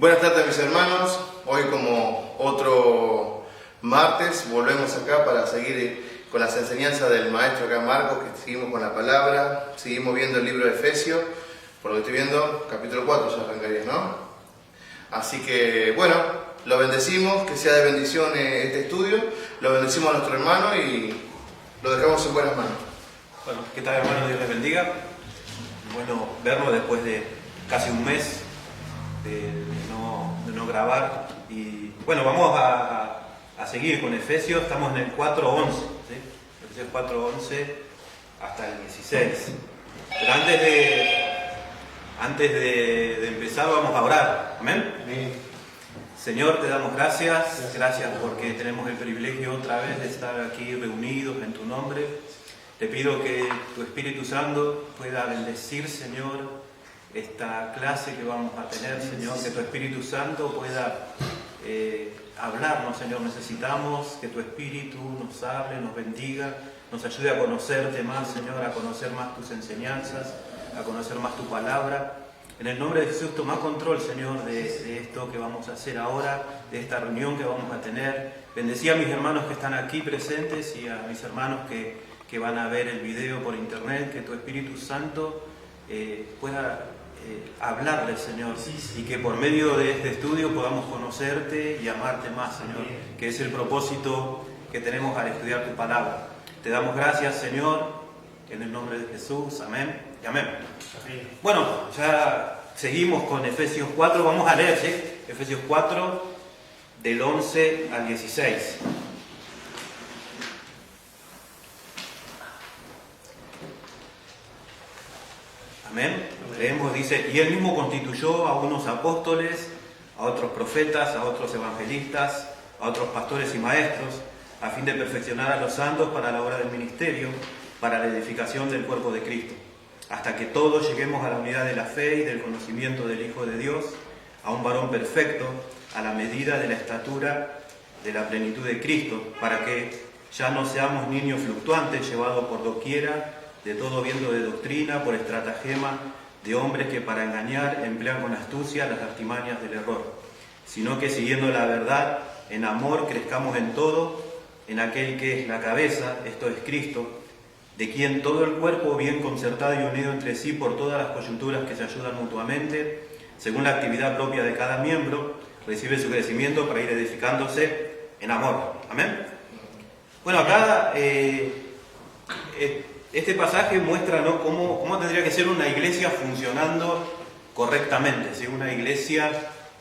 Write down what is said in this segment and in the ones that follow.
Buenas tardes mis hermanos, hoy como otro martes volvemos acá para seguir con las enseñanzas del maestro acá Marcos, que seguimos con la palabra, seguimos viendo el libro de Efesios, por lo que estoy viendo, capítulo 4 ya arrancaría, ¿no? Así que bueno, lo bendecimos, que sea de bendición este estudio, lo bendecimos a nuestro hermano y lo dejamos en buenas manos. Bueno, ¿qué tal hermano? Dios les bendiga. Bueno, verlo después de casi un mes de no grabar. Y bueno, vamos a seguir con Efesios, estamos en el 4.11, ¿sí? Efesios 4.11 hasta el 16. Pero antes de empezar vamos a orar. ¿Amén? Amén. Señor, te damos gracias porque tenemos el privilegio otra vez de estar aquí reunidos en tu nombre. Te pido que tu Espíritu Santo pueda bendecir, Señor, esta clase que vamos a tener, Señor, que tu Espíritu Santo pueda hablarnos, Señor. Necesitamos que tu Espíritu nos hable, nos bendiga, nos ayude a conocerte más, Señor, a conocer más tus enseñanzas, a conocer más tu palabra. En el nombre de Jesús, toma control, Señor, de esto que vamos a hacer ahora, de esta reunión que vamos a tener. Bendecí a mis hermanos que están aquí presentes y a mis hermanos que van a ver el video por internet, que tu Espíritu Santo pueda hablarles, Señor, y que por medio de este estudio podamos conocerte y amarte más, Señor, que es el propósito que tenemos al estudiar tu palabra. Te damos gracias, Señor, en el nombre de Jesús, amén y amén. Bueno, ya seguimos con Efesios 4, vamos a leer, ¿sí? Efesios 4, del 11 al 16. Amén. Leemos, dice, y él mismo constituyó a unos apóstoles, a otros profetas, a otros evangelistas, a otros pastores y maestros, a fin de perfeccionar a los santos para la obra del ministerio, para la edificación del cuerpo de Cristo, hasta que todos lleguemos a la unidad de la fe y del conocimiento del Hijo de Dios, a un varón perfecto, a la medida de la estatura de la plenitud de Cristo, para que ya no seamos niños fluctuantes, llevados por doquiera, de todo viento de doctrina, por estratagema de hombres que para engañar emplean con astucia las artimañas del error, sino que siguiendo la verdad, en amor crezcamos en todo, en aquel que es la cabeza, esto es Cristo, de quien todo el cuerpo, bien concertado y unido entre sí por todas las coyunturas que se ayudan mutuamente, según la actividad propia de cada miembro, recibe su crecimiento para ir edificándose en amor. Amén. Bueno, acá este pasaje muestra, ¿no?, cómo tendría que ser una iglesia funcionando correctamente, ¿sí? Una iglesia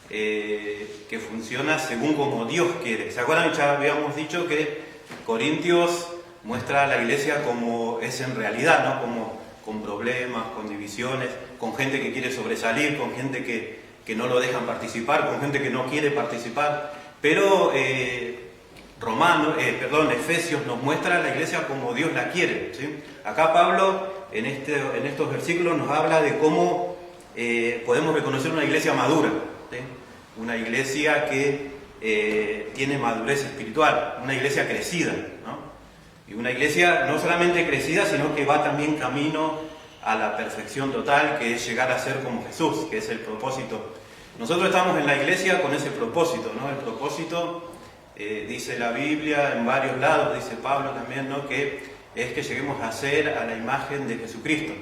que funciona según como Dios quiere. ¿Se acuerdan? Ya habíamos dicho que Corintios muestra a la iglesia como es en realidad, ¿no? Como con problemas, con divisiones, con gente que quiere sobresalir, con gente que no lo dejan participar, con gente que no quiere participar. Pero Efesios nos muestra a la iglesia como Dios la quiere, ¿sí? Acá Pablo en estos versículos nos habla de cómo podemos reconocer una iglesia madura, ¿sí? Una iglesia que tiene madurez espiritual, una iglesia crecida, ¿no? Y una iglesia no solamente crecida, sino que va también camino a la perfección total, que es llegar a ser como Jesús, que es el propósito. Nosotros estamos en la iglesia con ese propósito, ¿no? El propósito, dice la Biblia en varios lados, dice Pablo también, ¿no?, que es que lleguemos a ser a la imagen de Jesucristo.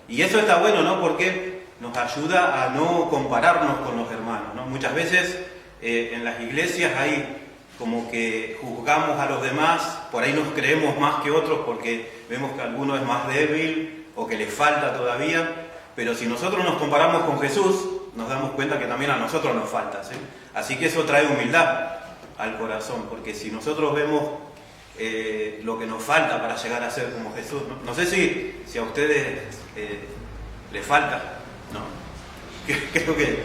Y eso está bueno, ¿no?, porque nos ayuda a no compararnos con los hermanos, ¿no? Muchas veces en las iglesias hay como que juzgamos a los demás, por ahí nos creemos más que otros porque vemos que alguno es más débil o que le falta todavía, pero si nosotros nos comparamos con Jesús, nos damos cuenta que también a nosotros nos falta, ¿sí? Así que eso trae humildad al corazón, porque si nosotros vemos lo que nos falta para llegar a ser como Jesús, no sé si a ustedes les falta, no, creo que,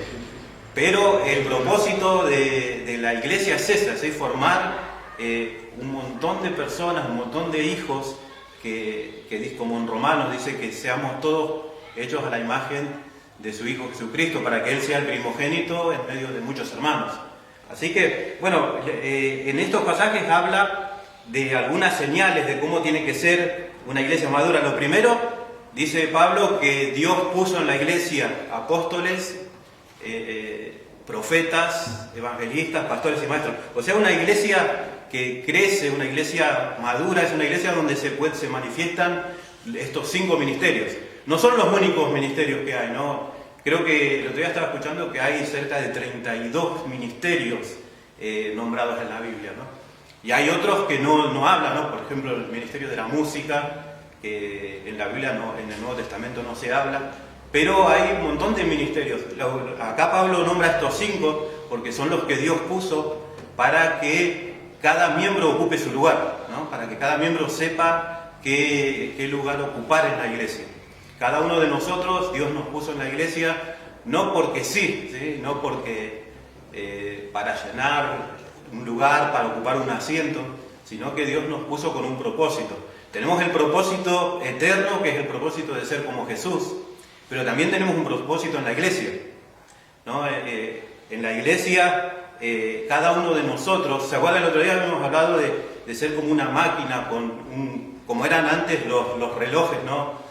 pero el propósito de la iglesia es ese, ¿sí? Formar un montón de personas, un montón de hijos que como en Romanos dice que seamos todos hechos a la imagen de su Hijo Jesucristo, para que Él sea el primogénito en medio de muchos hermanos. Así que, bueno, en estos pasajes habla de algunas señales de cómo tiene que ser una iglesia madura. Lo primero, dice Pablo, que Dios puso en la iglesia apóstoles, profetas, evangelistas, pastores y maestros. O sea, una iglesia que crece, una iglesia madura, es una iglesia donde se manifiestan estos 5 ministerios. No son los únicos ministerios que hay, ¿no? Creo que el otro día estaba escuchando que hay cerca de 32 ministerios nombrados en la Biblia, ¿no? Y hay otros que no hablan, ¿no? Por ejemplo, el ministerio de la música, que en la Biblia, en el Nuevo Testamento no se habla, pero hay un montón de ministerios. Acá Pablo nombra estos 5 porque son los que Dios puso para que cada miembro ocupe su lugar, ¿no? Para que cada miembro sepa qué lugar ocupar en la iglesia. Cada uno de nosotros, Dios nos puso en la iglesia, no porque sí, no porque para llenar un lugar, para ocupar un asiento, sino que Dios nos puso con un propósito. Tenemos el propósito eterno, que es el propósito de ser como Jesús, pero también tenemos un propósito en la iglesia, ¿no? En la iglesia, cada uno de nosotros, ¿se acuerdan? El otro día habíamos hablado de ser como una máquina, como eran antes los relojes, ¿no?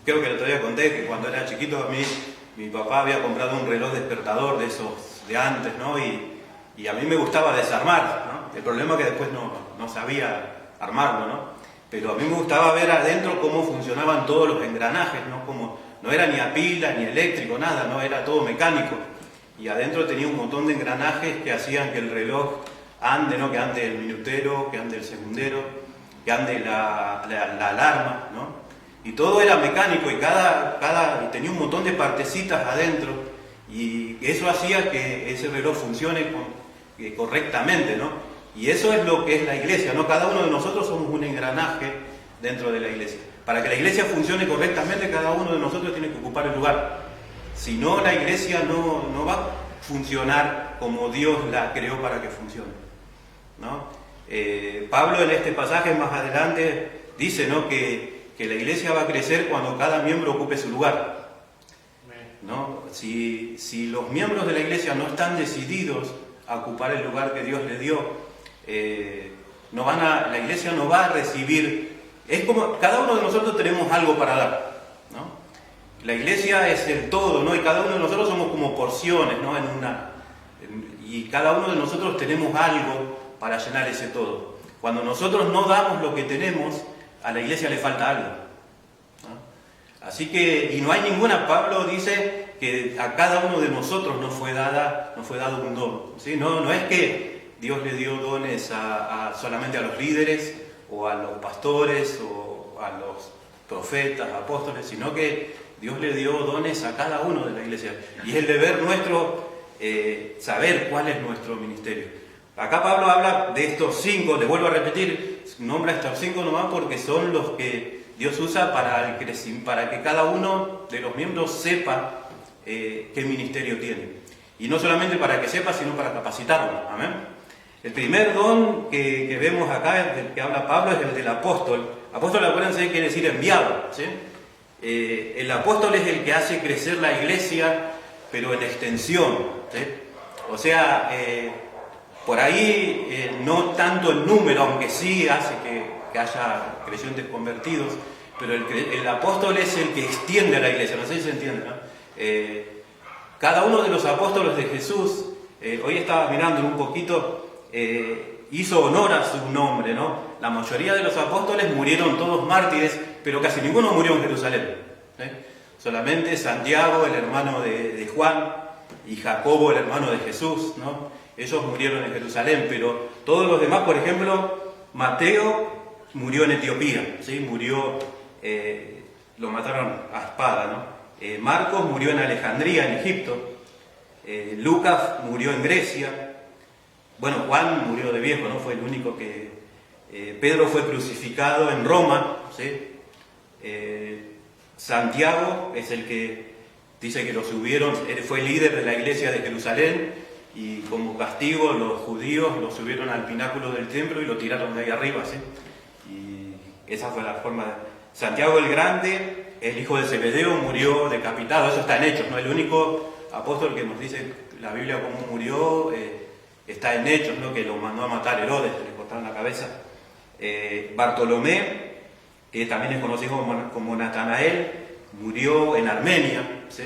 Creo que el otro día conté que cuando era chiquito a mí, mi papá había comprado un reloj despertador de esos de antes, ¿no? Y a mí me gustaba desarmar, ¿no? El problema es que después no sabía armarlo, ¿no? Pero a mí me gustaba ver adentro cómo funcionaban todos los engranajes, ¿no? No era ni a pila, ni eléctrico, nada, ¿no? Era todo mecánico. Y adentro tenía un montón de engranajes que hacían que el reloj ande, ¿no? Que ande el minutero, que ande el segundero, que ande la alarma, ¿no? Y todo era mecánico y y tenía un montón de partecitas adentro, y eso hacía que ese reloj funcione correctamente, ¿no? Y eso es lo que es la iglesia, ¿no? Cada uno de nosotros somos un engranaje dentro de la iglesia. Para que la iglesia funcione correctamente, cada uno de nosotros tiene que ocupar el lugar. Si no, la iglesia no va a funcionar como Dios la creó para que funcione, ¿no? Pablo en este pasaje más adelante dice, ¿no? que la iglesia va a crecer cuando cada miembro ocupe su lugar, ¿no? Si los miembros de la iglesia no están decididos a ocupar el lugar que Dios les dio, la iglesia no va a recibir. Es como cada uno de nosotros tenemos algo para dar, ¿no? La iglesia es el todo, ¿no? Y cada uno de nosotros somos como porciones, ¿no? Y cada uno de nosotros tenemos algo para llenar ese todo. Cuando nosotros no damos lo que tenemos, a la iglesia le falta algo, ¿no? Así que, y no hay ninguna, Pablo dice que a cada uno de nosotros nos fue dado un don, ¿sí? No es que Dios le dio dones solamente a los líderes, o a los pastores, o a los profetas, apóstoles, sino que Dios le dio dones a cada uno de la iglesia. Y es el deber nuestro saber cuál es nuestro ministerio. Acá Pablo habla de estos 5, le vuelvo a repetir, nombra estos 5 nomás porque son los que Dios usa para que cada uno de los miembros sepa qué ministerio tiene. Y no solamente para que sepa, sino para capacitarlo. Amén. El primer don que vemos acá, del que habla Pablo, es el del apóstol. Apóstol, acuérdense, quiere decir enviado, ¿sí? El apóstol es el que hace crecer la iglesia, pero en extensión, ¿sí? O sea, por ahí no tanto en número, aunque sí hace que haya creyentes convertidos, pero el apóstol es el que extiende a la iglesia, no sé si se entiende, ¿no? Cada uno de los apóstoles de Jesús, hoy estaba mirando un poquito, hizo honor a su nombre, ¿no? La mayoría de los apóstoles murieron todos mártires, pero casi ninguno murió en Jerusalén, ¿eh? Solamente Santiago, el hermano de Juan, y Jacobo, el hermano de Jesús, ¿no? Ellos murieron en Jerusalén, pero todos los demás, por ejemplo, Mateo murió en Etiopía, ¿sí? Lo mataron a espada, ¿no? Marcos murió en Alejandría, en Egipto. Lucas murió en Grecia. Bueno, Juan murió de viejo, ¿no? Fue el único que... Pedro fue crucificado en Roma, ¿sí? Santiago es el que dice que lo subieron, él fue líder de la iglesia de Jerusalén, y como castigo los judíos lo subieron al pináculo del templo y lo tiraron de ahí arriba, ¿sí? Y esa fue la forma de... Santiago el Grande, el hijo de Zebedeo, murió decapitado. Eso está en Hechos, ¿no? El único apóstol que nos dice la Biblia cómo murió está en Hechos, ¿no? Que lo mandó a matar Herodes, que le cortaron la cabeza. Bartolomé, que también es conocido como Natanael, murió en Armenia, ¿sí?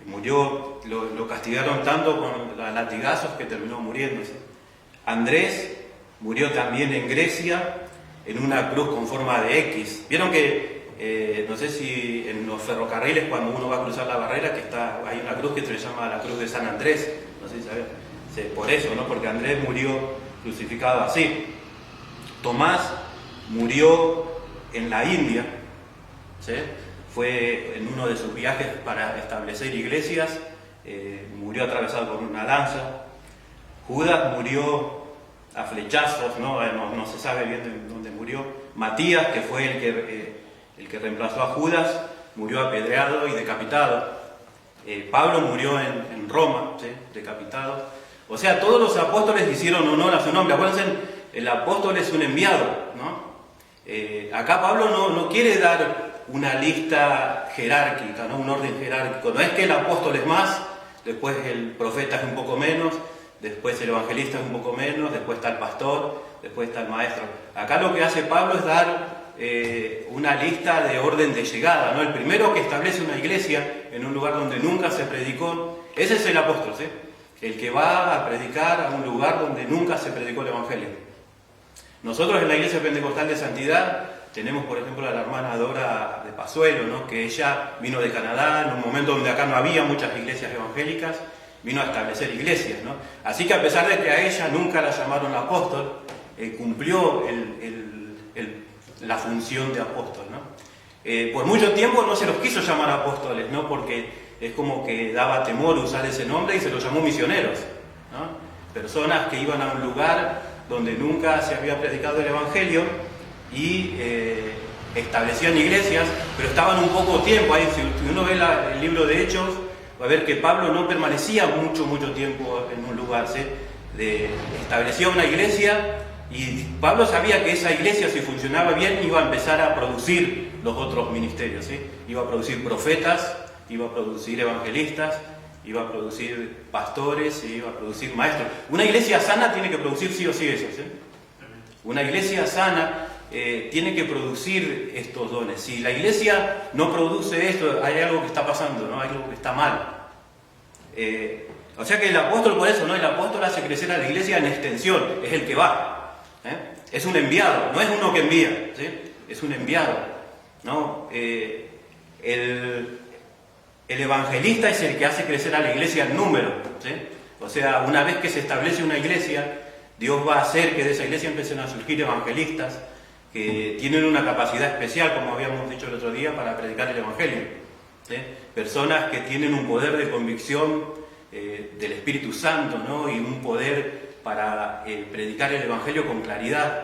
Murió, lo castigaron tanto con latigazos que terminó muriéndose. Andrés murió también en Grecia, en una cruz con forma de X. Vieron que, no sé si en los ferrocarriles, cuando uno va a cruzar la barrera, que hay una cruz que se llama la cruz de San Andrés. No sé si saben. Sí, por eso, ¿no? Porque Andrés murió crucificado así. Tomás murió en la India, ¿sí? Fue en uno de sus viajes para establecer iglesias, murió atravesado por una lanza. Judas murió a flechazos, no se sabe bien dónde murió. Matías, que fue el que reemplazó a Judas, murió apedreado y decapitado. Pablo murió en Roma, ¿sí? Decapitado. O sea, todos los apóstoles hicieron honor a su nombre. Acuérdense, el apóstol es un enviado, ¿no? Acá Pablo no quiere dar una lista jerárquica, ¿no? Un orden jerárquico. No es que el apóstol es más, después el profeta es un poco menos, después el evangelista es un poco menos, después está el pastor, después está el maestro. Acá lo que hace Pablo es dar una lista de orden de llegada, ¿no? El primero que establece una iglesia en un lugar donde nunca se predicó, ese es el apóstol, ¿sí? El que va a predicar a un lugar donde nunca se predicó el evangelio. Nosotros en la Iglesia Pentecostal de Santidad tenemos, por ejemplo, a la hermana Dora de Pazuelo, ¿no? Que ella vino de Canadá en un momento donde acá no había muchas iglesias evangélicas, vino a establecer iglesias, ¿no? Así que a pesar de que a ella nunca la llamaron apóstol, cumplió la función de apóstol, ¿no? Por mucho tiempo no se los quiso llamar apóstoles, ¿no? Porque es como que daba temor usar ese nombre y se los llamó misioneros, ¿no? Personas que iban a un lugar donde nunca se había predicado el evangelio y establecían iglesias, pero estaban un poco tiempo ahí. Si uno ve el libro de Hechos, va a ver que Pablo no permanecía mucho tiempo en un lugar, ¿sí? Establecía una iglesia y Pablo sabía que esa iglesia, si funcionaba bien, iba a empezar a producir los otros ministerios, ¿sí? Iba a producir profetas, iba a producir evangelistas, iba a producir pastores y iba a producir maestros. Una iglesia sana tiene que producir sí o sí eso, ¿sí? Una iglesia sana tiene que producir estos dones. Si la iglesia no produce esto, hay algo que está pasando, ¿no? Hay algo que está mal. O sea que el apóstol, por eso, ¿no? El apóstol hace crecer a la iglesia en extensión, es el que va, ¿eh? Es un enviado, no es uno que envía, ¿sí? Es un enviado, ¿no? El evangelista es el que hace crecer a la iglesia en número, ¿sí? O sea, una vez que se establece una iglesia, Dios va a hacer que de esa iglesia empiecen a surgir evangelistas que tienen una capacidad especial, como habíamos dicho el otro día, para predicar el evangelio, ¿sí? Personas que tienen un poder de convicción del Espíritu Santo, ¿no? Y un poder para predicar el evangelio con claridad,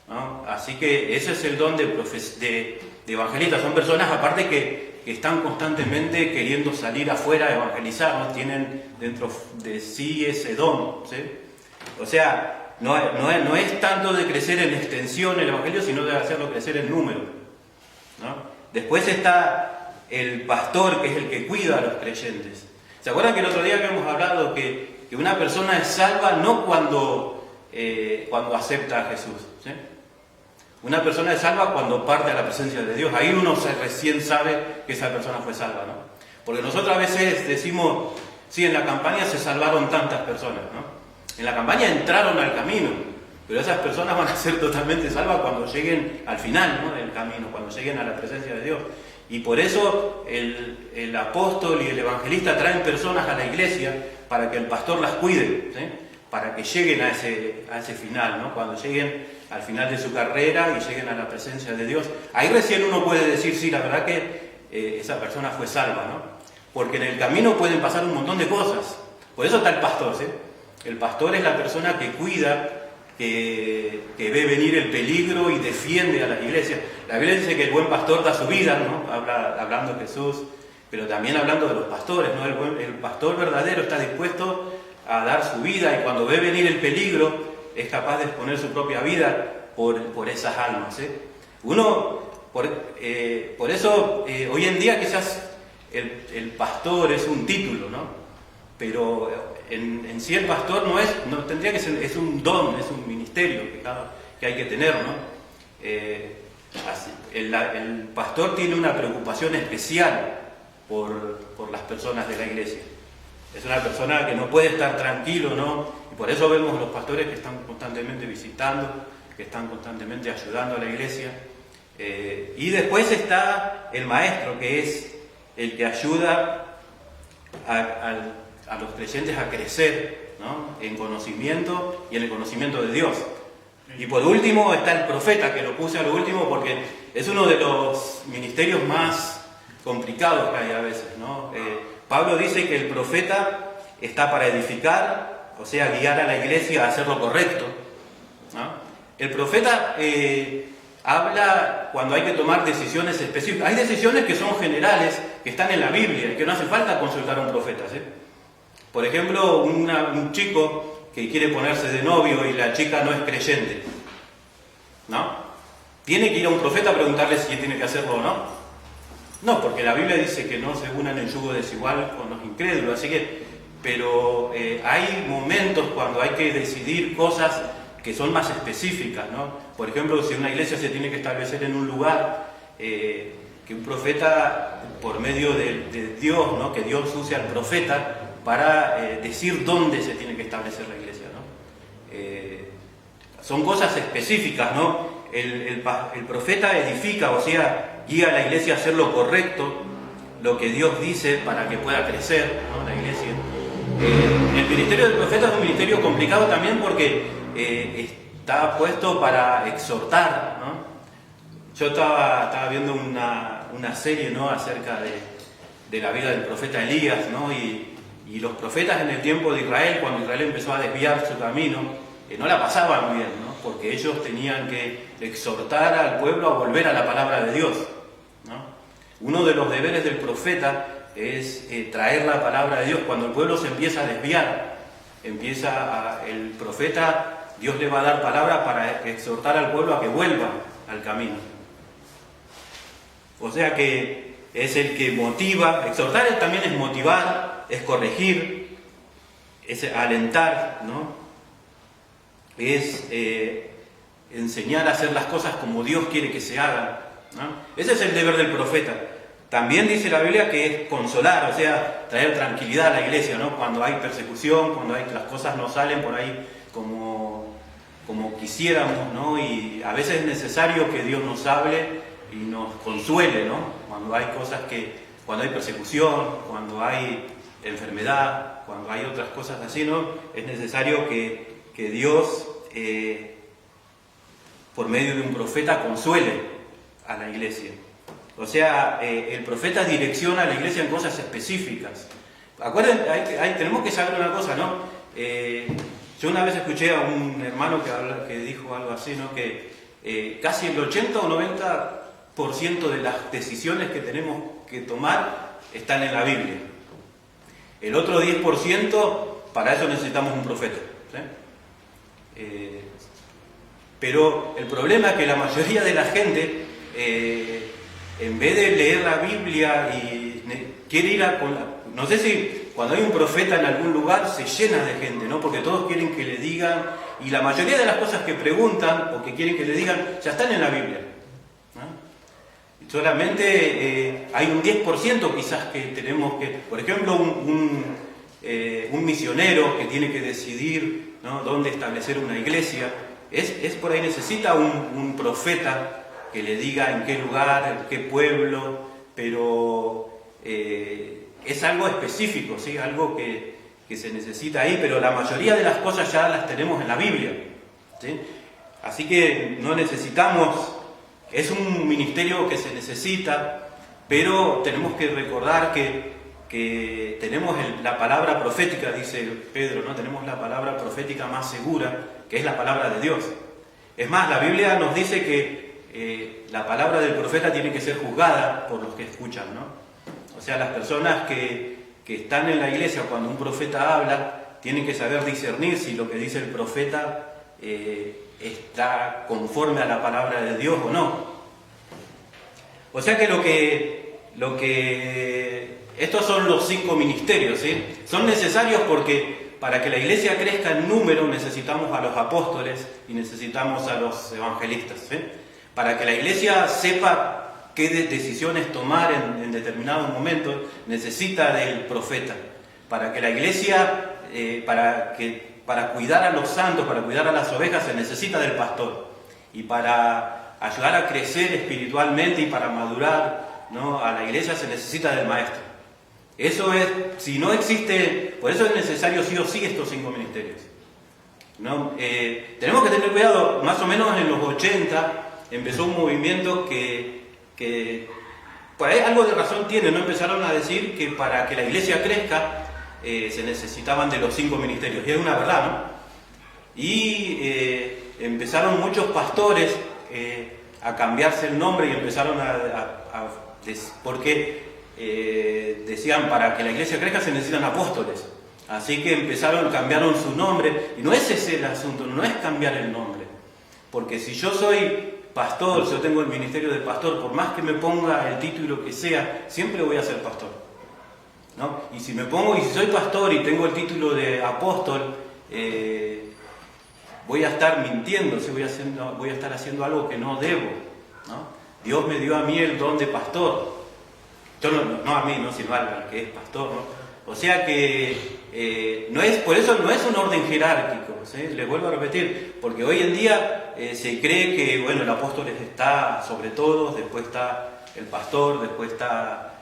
¿no? Así que ese es el don de evangelistas. Son personas aparte que están constantemente queriendo salir afuera a evangelizar, ¿no? Tienen dentro de sí ese don, ¿sí? O sea, no es tanto de crecer en extensión el evangelio, sino de hacerlo crecer en número, ¿no? Después está el pastor, que es el que cuida a los creyentes. ¿Se acuerdan que el otro día habíamos hablado que una persona es salva no cuando acepta a Jesús, ¿sí? Una persona es salva cuando parte a la presencia de Dios. Ahí uno recién sabe que esa persona fue salva, ¿no? Porque nosotros a veces decimos, sí, en la campaña se salvaron tantas personas, ¿no? En la campaña entraron al camino, pero esas personas van a ser totalmente salvas cuando lleguen al final, ¿no? Del camino, cuando lleguen a la presencia de Dios. Y por eso el apóstol y el evangelista traen personas a la iglesia para que el pastor las cuide, ¿sí? Para que lleguen a ese final, ¿no? Cuando lleguen al final de su carrera y lleguen a la presencia de Dios. Ahí recién uno puede decir, sí, la verdad que esa persona fue salva, ¿no? Porque en el camino pueden pasar un montón de cosas. Por eso está el pastor, ¿sí? El pastor es la persona que cuida, que ve venir el peligro y defiende a las iglesias. La Biblia dice que el buen pastor da su vida, ¿no? Hablando de Jesús, pero también hablando de los pastores, ¿no? El pastor verdadero está dispuesto a dar su vida y cuando ve venir el peligro es capaz de exponer su propia vida por esas almas, ¿sí? Por eso hoy en día quizás el pastor es un título, ¿no? Pero en sí el pastor no tendría que ser, es un don, es un ministerio que hay que tener, ¿no? El pastor tiene una preocupación especial por las personas de la iglesia. Es una persona que no puede estar tranquilo, ¿no? Y por eso vemos los pastores que están constantemente visitando, que están constantemente ayudando a la iglesia. Y después está el maestro, que es el que ayuda a los creyentes a crecer, ¿no? En conocimiento y en el conocimiento de Dios. Y por último está el profeta, que lo puse a lo último porque es uno de los ministerios más complicados que hay a veces, ¿no? Pablo dice que el profeta está para edificar, o sea, guiar a la iglesia a hacer lo correcto, ¿no? El profeta habla cuando hay que tomar decisiones específicas. Hay decisiones que son generales, que están en la Biblia, y que no hace falta consultar a un profeta, ¿sí? Por ejemplo, un chico que quiere ponerse de novio y la chica no es creyente, ¿no? ¿Tiene que ir a un profeta a preguntarle si tiene que hacerlo o no? No, porque la Biblia dice que no se unan en yugo desigual con los incrédulos, así que, pero hay momentos cuando hay que decidir cosas que son más específicas, ¿no? Por ejemplo, si una iglesia se tiene que establecer en un lugar, que un profeta, por medio de Dios, ¿no? Que Dios use al profeta para decir dónde se tiene que establecer la iglesia, ¿no? Son cosas específicas, ¿no? El profeta edifica, o sea, guía a la iglesia a hacer lo correcto, lo que Dios dice para que pueda crecer, ¿no? La iglesia. El ministerio del profeta es un ministerio complicado también porque está puesto para exhortar, ¿no? Yo estaba viendo una serie, ¿no? Acerca de la vida del profeta Elías, ¿no? Y los profetas en el tiempo de Israel, cuando Israel empezó a desviar su camino, no la pasaban bien, ¿no? Porque ellos tenían que exhortar al pueblo a volver a la palabra de Dios, ¿no? Uno de los deberes del profeta es traer la palabra de Dios. Cuando el pueblo se empieza a desviar, el profeta, Dios le va a dar palabra para exhortar al pueblo a que vuelva al camino. O sea que es el que motiva. Exhortar también es motivar, es corregir, es alentar, ¿no? Es enseñar a hacer las cosas como Dios quiere que se hagan, ¿no? Ese es el deber del profeta. También dice la Biblia que es consolar, o sea, traer tranquilidad a la iglesia, ¿no? Cuando hay persecución, cuando las cosas no salen por ahí como quisiéramos, ¿no? Y a veces es necesario que Dios nos hable y nos consuele, ¿no? Cuando hay cuando hay persecución, cuando hay enfermedad, cuando hay otras cosas así, ¿no? Es necesario que Dios, por medio de un profeta, consuele a la iglesia. O sea, el profeta direcciona a la iglesia en cosas específicas. Acuérdense, tenemos que saber una cosa, ¿no? Yo una vez escuché a un hermano que dijo algo así, ¿no? Que casi el 80 o 90% de las decisiones que tenemos que tomar están en la Biblia. El otro 10%, para eso necesitamos un profeta, ¿sí? Pero el problema es que la mayoría de la gente, en vez de leer la Biblia y quiere ir no sé si cuando hay un profeta en algún lugar se llena de gente, ¿no? Porque todos quieren que le digan, y la mayoría de las cosas que preguntan o que quieren que le digan ya están en la Biblia, ¿no? Solamente hay un 10% quizás que tenemos que, por ejemplo, un misionero que tiene que decidir, ¿no? Dónde establecer una iglesia, es por ahí necesita un profeta que le diga en qué lugar, en qué pueblo, pero es algo específico, ¿sí? Algo que se necesita ahí, pero la mayoría de las cosas ya las tenemos en la Biblia, ¿sí? Así que no necesitamos, es un ministerio que se necesita, pero tenemos que recordar que tenemos la palabra profética, dice Pedro, ¿no? Tenemos la palabra profética más segura, que es la palabra de Dios. Es más, la Biblia nos dice que la palabra del profeta tiene que ser juzgada por los que escuchan, ¿no? O sea, las personas que están en la iglesia cuando un profeta habla, tienen que saber discernir si lo que dice el profeta está conforme a la palabra de Dios o no. O sea que estos son los 5 ministerios, ¿sí? Son necesarios porque para que la iglesia crezca en número necesitamos a los apóstoles y necesitamos a los evangelistas, ¿sí? Para que la iglesia sepa qué decisiones tomar en determinados momentos, necesita del profeta. Para que la iglesia, para cuidar a los santos, para cuidar a las ovejas, se necesita del pastor. Y para ayudar a crecer espiritualmente y para madurar, ¿no?, a la iglesia se necesita del maestro. Eso es, si no existe, por eso es necesario sí o sí estos 5 ministerios, ¿no? Tenemos que tener cuidado. Más o menos en los 80 empezó un movimiento que por ahí algo de razón tiene, ¿no? Empezaron a decir que para que la iglesia crezca se necesitaban de los 5 ministerios, y es una verdad, ¿no? Y empezaron muchos pastores a cambiarse el nombre y empezaron porque decían, para que la iglesia crezca se necesitan apóstoles. Así que cambiaron su nombre, y no es ese el asunto, no es cambiar el nombre. Porque si yo soy pastor, si yo tengo el ministerio de pastor, por más que me ponga el título que sea, siempre voy a ser pastor, ¿no? Y si soy pastor y tengo el título de apóstol, voy a estar mintiendo, ¿sí? voy a estar haciendo algo que no debo, ¿no? Dios me dio a mí el don de pastor. Yo no a mí, ¿no?, sino al que es pastor, ¿no? O sea que por eso no es un orden jerárquico, ¿sí? Les vuelvo a repetir, porque hoy en día se cree que, bueno, el apóstol está sobre todos, después está el pastor, después está...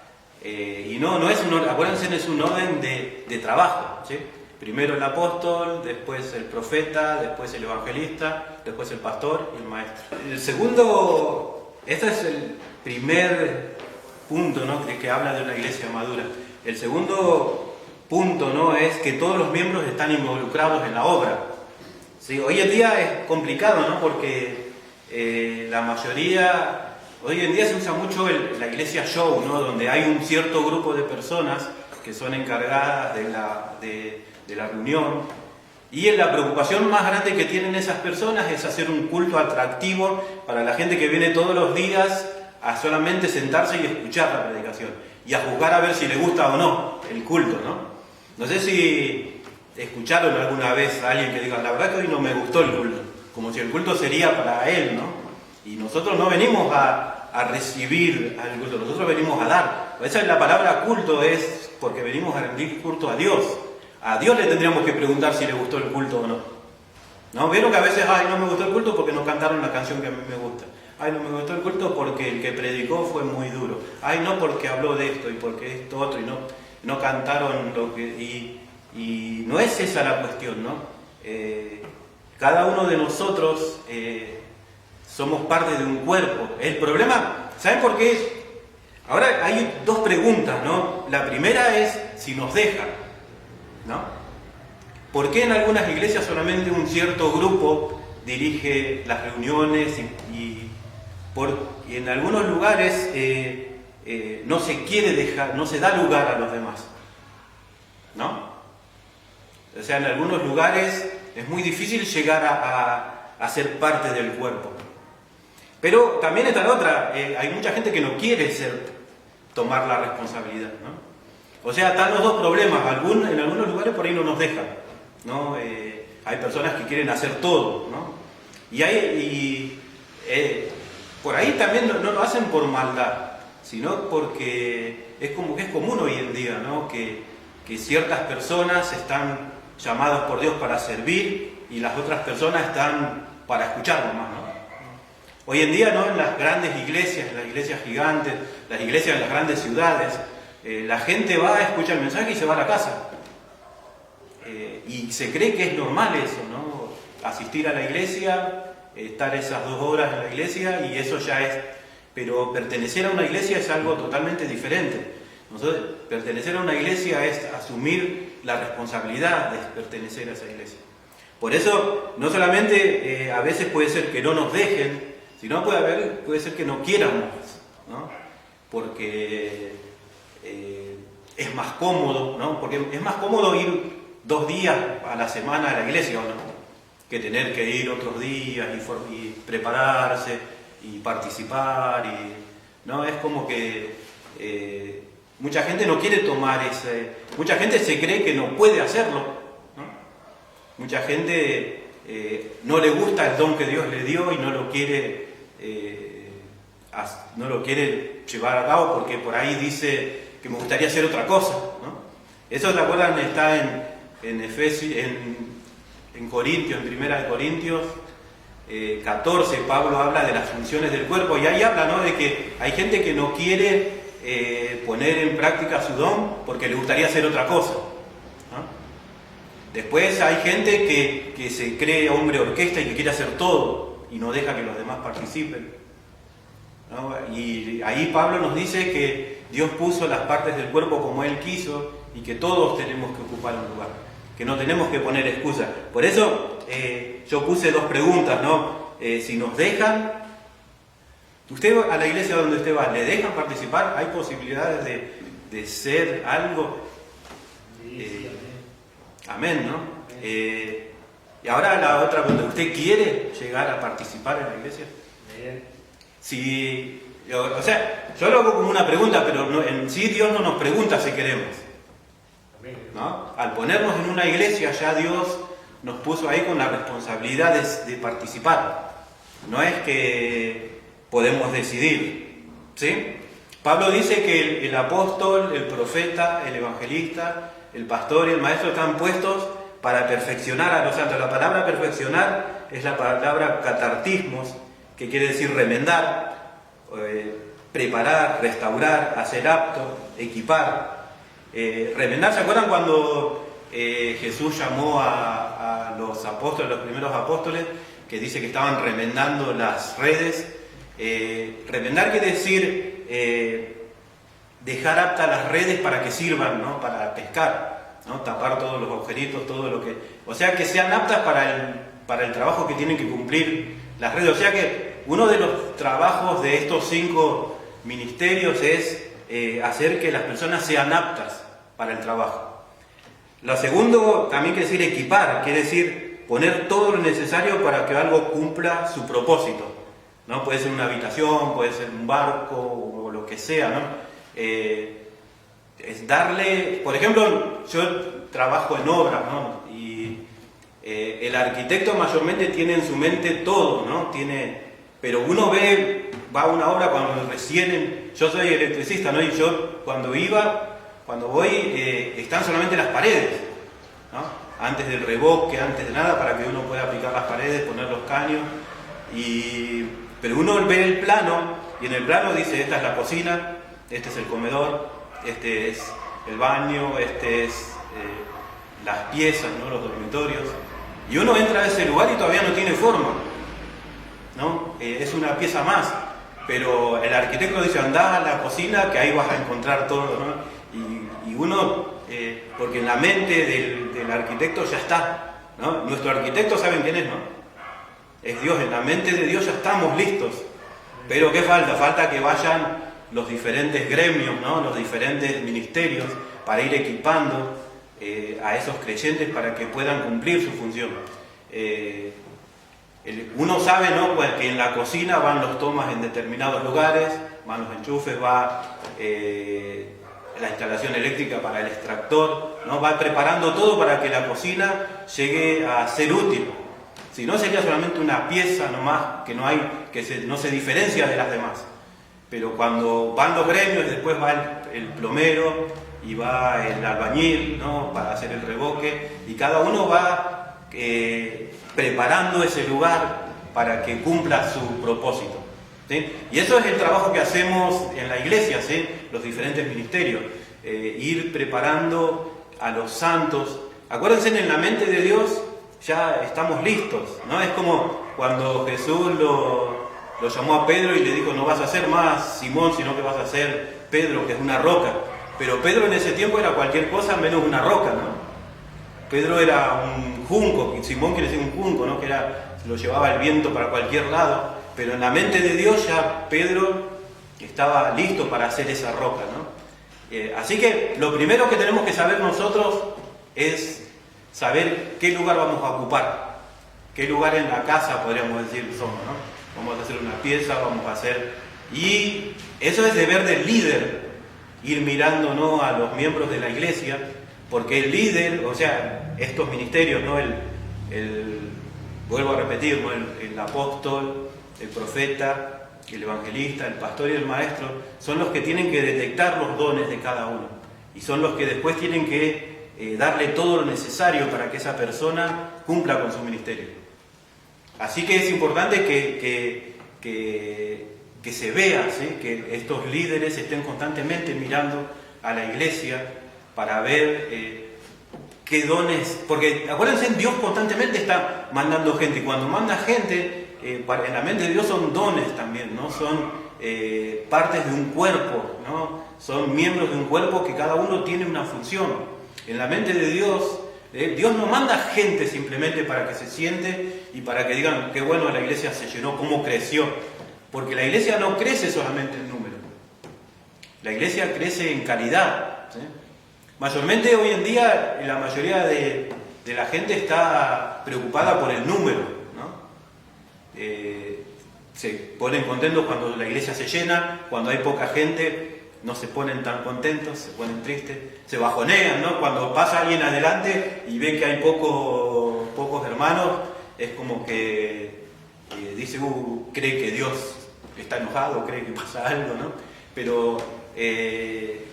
y no es un orden, acuérdense, es un orden de trabajo, ¿sí? Primero el apóstol, después el profeta, después el evangelista, después el pastor y el maestro. El segundo, este es el primer punto, ¿no?, que habla de una iglesia madura. El segundo punto, ¿no?, es que todos los miembros están involucrados en la obra. ¿Sí? Hoy en día es complicado, ¿no?, porque la mayoría, hoy en día se usa mucho la iglesia show, ¿no?, donde hay un cierto grupo de personas que son encargadas de la reunión, y la preocupación más grande que tienen esas personas es hacer un culto atractivo para la gente que viene todos los días a solamente sentarse y escuchar la predicación y a juzgar a ver si le gusta o no el culto, ¿no? No sé si escucharon alguna vez a alguien que diga, la verdad que hoy no me gustó el culto, como si el culto sería para él, ¿no? Y nosotros no venimos a recibir al culto, nosotros venimos a dar. Esa es la palabra culto, es porque venimos a rendir culto a Dios. A Dios le tendríamos que preguntar si le gustó el culto o no. ¿No? Vieron que a veces, no me gustó el culto porque no cantaron la canción que a mí me gusta. No me gustó el culto porque el que predicó fue muy duro. No, porque habló de esto y porque esto otro, y no cantaron lo que... Y no es esa la cuestión, ¿no? Cada uno de nosotros somos parte de un cuerpo. El problema, ¿saben por qué? Ahora hay 2 preguntas, ¿no? La primera es si nos dejan, ¿no? ¿Por qué en algunas iglesias solamente un cierto grupo dirige las reuniones y en algunos lugares no se quiere dejar, no se da lugar a los demás, ¿no? O sea, en algunos lugares es muy difícil llegar a ser parte del cuerpo. Pero también está la otra, hay mucha gente que no quiere tomar la responsabilidad, ¿no? O sea, están los 2 problemas. En algunos lugares por ahí no nos dejan, ¿no? Hay personas que quieren hacer todo, ¿no? Por ahí también no lo hacen por maldad, sino porque es común hoy en día, ¿no?, que ciertas personas están llamadas por Dios para servir y las otras personas están para escuchar nomás, ¿no? Hoy en día, ¿no?, en las grandes iglesias, en las iglesias gigantes, las iglesias en las grandes ciudades, la gente va a escuchar el mensaje y se va a la casa. Y se cree que es normal eso, ¿no? Asistir a la iglesia, estar esas 2 horas en la iglesia, y eso ya es... Pero pertenecer a una iglesia es algo totalmente diferente. Pertenecer a una iglesia es asumir la responsabilidad de pertenecer a esa iglesia. Por eso, no solamente a veces puede ser que no nos dejen, sino puede ser que no quieran más, ¿no? Porque es más cómodo, ¿no? Porque es más cómodo ir 2 días a la semana a la iglesia, ¿o no?, que tener que ir otros días y prepararse y participar, ¿no? Es como que mucha gente no quiere tomar mucha gente se cree que no puede hacerlo, ¿no? Mucha gente no le gusta el don que Dios le dio y no lo quiere no lo quiere llevar a cabo porque por ahí dice que me gustaría hacer otra cosa, ¿no? Eso, ¿te acuerdan? Está en Efesios, en Corintios, en 1 Corintios 14, Pablo habla de las funciones del cuerpo, y ahí habla, ¿no?, de que hay gente que no quiere poner en práctica su don porque le gustaría hacer otra cosa, ¿no? Después hay gente que se cree hombre orquesta y que quiere hacer todo y no deja que los demás participen, ¿no? Y ahí Pablo nos dice que Dios puso las partes del cuerpo como Él quiso y que todos tenemos que ocupar un lugar, que no tenemos que poner excusas. Por eso yo puse 2 preguntas, ¿no? Si nos dejan, usted a la iglesia donde usted va, ¿le dejan participar? ¿Hay posibilidades de ser algo? Amén, ¿no? Y ahora la otra pregunta, ¿usted quiere llegar a participar en la iglesia? Si, o sea, yo lo hago como una pregunta, pero no, en sí Dios no nos pregunta si queremos, ¿no? Al ponernos en una iglesia ya Dios nos puso ahí con la responsabilidad de participar. No es que podemos decidir, ¿sí? Pablo dice que el apóstol, el profeta, el evangelista, el pastor y el maestro están puestos para perfeccionar a los santos. La palabra perfeccionar es la palabra catartismos, que quiere decir remendar, preparar, restaurar, hacer apto, equipar. Remendar, ¿se acuerdan cuando Jesús llamó a los apóstoles, los primeros apóstoles, que dice que estaban remendando las redes? Remendar quiere decir dejar aptas las redes para que sirvan, ¿no?, para pescar, ¿no?, tapar todos los agujeritos, todo lo que... O sea, que sean aptas para el trabajo que tienen que cumplir las redes. O sea que uno de los trabajos de estos 5 ministerios es hacer que las personas sean aptas para el trabajo. Lo segundo también quiere decir equipar, quiere decir poner todo lo necesario para que algo cumpla su propósito, ¿no? Puede ser una habitación, puede ser un barco o lo que sea, ¿no? Es darle, por ejemplo, yo trabajo en obras, ¿no? Y el arquitecto mayormente tiene en su mente todo, ¿no? Pero uno va a una obra cuando yo soy electricista, ¿no? Y yo cuando voy, están solamente las paredes, ¿no? Antes del revoque, antes de nada, para que uno pueda aplicar las paredes, poner los caños. Pero uno ve el plano, y en el plano dice, esta es la cocina, este es el comedor, este es el baño, este es las piezas, ¿no?, los dormitorios. Y uno entra a ese lugar y todavía no tiene forma, ¿no? Es una pieza más. Pero el arquitecto dice, andá a la cocina, que ahí vas a encontrar todo, ¿no? Y uno, porque en la mente del arquitecto ya está, ¿no? Nuestro arquitecto, ¿saben quién es, no? Es Dios. En la mente de Dios ya estamos listos. Pero ¿qué falta? Falta que vayan los diferentes gremios, ¿no?, los diferentes ministerios, para ir equipando a esos creyentes para que puedan cumplir su función. Uno sabe, ¿no?, pues, que en la cocina van los tomas en determinados lugares, van los enchufes, va la instalación eléctrica para el extractor, ¿no? Va preparando todo para que la cocina llegue a ser útil. Si no, sería solamente una pieza nomás que no se diferencia de las demás. Pero cuando van los gremios, después va el plomero y va el albañil, ¿no?, para hacer el revoque, y cada uno va preparando ese lugar para que cumpla su propósito, ¿sí? Y eso es el trabajo que hacemos en la iglesia, ¿sí?, los diferentes ministerios, ir preparando a los santos. Acuérdense, en la mente de Dios ya estamos listos, ¿no? Es como cuando Jesús lo llamó a Pedro y le dijo, no vas a ser más Simón, sino que vas a ser Pedro, que es una roca. Pero Pedro en ese tiempo era cualquier cosa menos una roca, ¿no? Pedro era un junco, Simón quiere decir un junco, ¿no?, que lo llevaba el viento para cualquier lado. Pero en la mente de Dios ya Pedro estaba listo para hacer esa roca, ¿no? Así que lo primero que tenemos que saber nosotros es saber qué lugar vamos a ocupar, qué lugar en la casa, podríamos decir, somos, ¿no? Vamos a hacer una pieza, vamos a hacer... Y eso es deber del líder, ir mirando, ¿no?, a los miembros de la iglesia, porque el líder, o sea, estos ministerios, ¿no?, vuelvo a repetir, ¿no?, el apóstol, el profeta, el evangelista, el pastor y el maestro, son los que tienen que detectar los dones de cada uno. Y son los que después tienen que darle todo lo necesario para que esa persona cumpla con su ministerio. Así que es importante que se vea, ¿sí?, que estos líderes estén constantemente mirando a la iglesia para ver qué dones, porque acuérdense, Dios constantemente está mandando gente, y cuando manda gente, en la mente de Dios son dones también, ¿no? Son partes de un cuerpo, ¿no? Son miembros de un cuerpo que cada uno tiene una función. En la mente de Dios, Dios no manda gente simplemente para que se siente y para que digan qué bueno la iglesia se llenó, cómo creció, porque la iglesia no crece solamente en número, la iglesia crece en calidad, ¿sí? Mayormente hoy en día la mayoría de la gente está preocupada por el número, ¿no? Se ponen contentos cuando la iglesia se llena, cuando hay poca gente no se ponen tan contentos, se ponen tristes, se bajonean, ¿no? Cuando pasa alguien adelante y ven que hay pocos hermanos, es como que dice, cree que Dios está enojado, cree que pasa algo, ¿no? Pero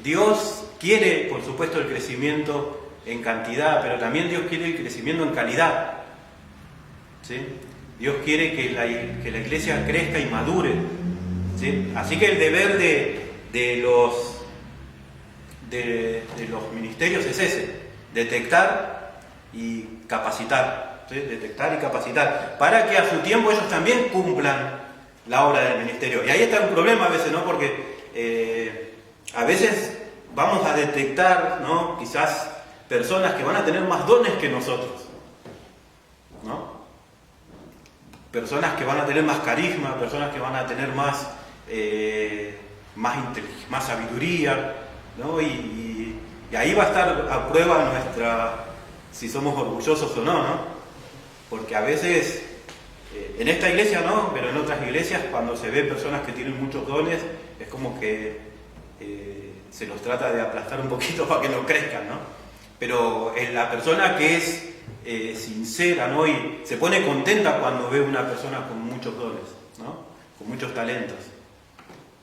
Dios quiere, por supuesto, el crecimiento en cantidad, pero también Dios quiere el crecimiento en calidad, ¿sí? Dios quiere que la iglesia crezca y madure, ¿sí? Así que el deber de los ministerios es ese: detectar y capacitar, ¿sí? Detectar y capacitar, para que a su tiempo ellos también cumplan la obra del ministerio. Y ahí está un problema a veces, ¿no? Porque a veces vamos a detectar, ¿no?, quizás personas que van a tener más dones que nosotros, ¿no? Personas que van a tener más carisma, personas que van a tener más sabiduría, ¿no? Y ahí va a estar a prueba si somos orgullosos o no, ¿no? Porque a veces, en esta iglesia no, pero en otras iglesias, cuando se ve personas que tienen muchos dones, es como que se los trata de aplastar un poquito para que no crezcan, ¿no? Pero la persona que es sincera, ¿no?, y se pone contenta cuando ve una persona con muchos dones, ¿no?, con muchos talentos,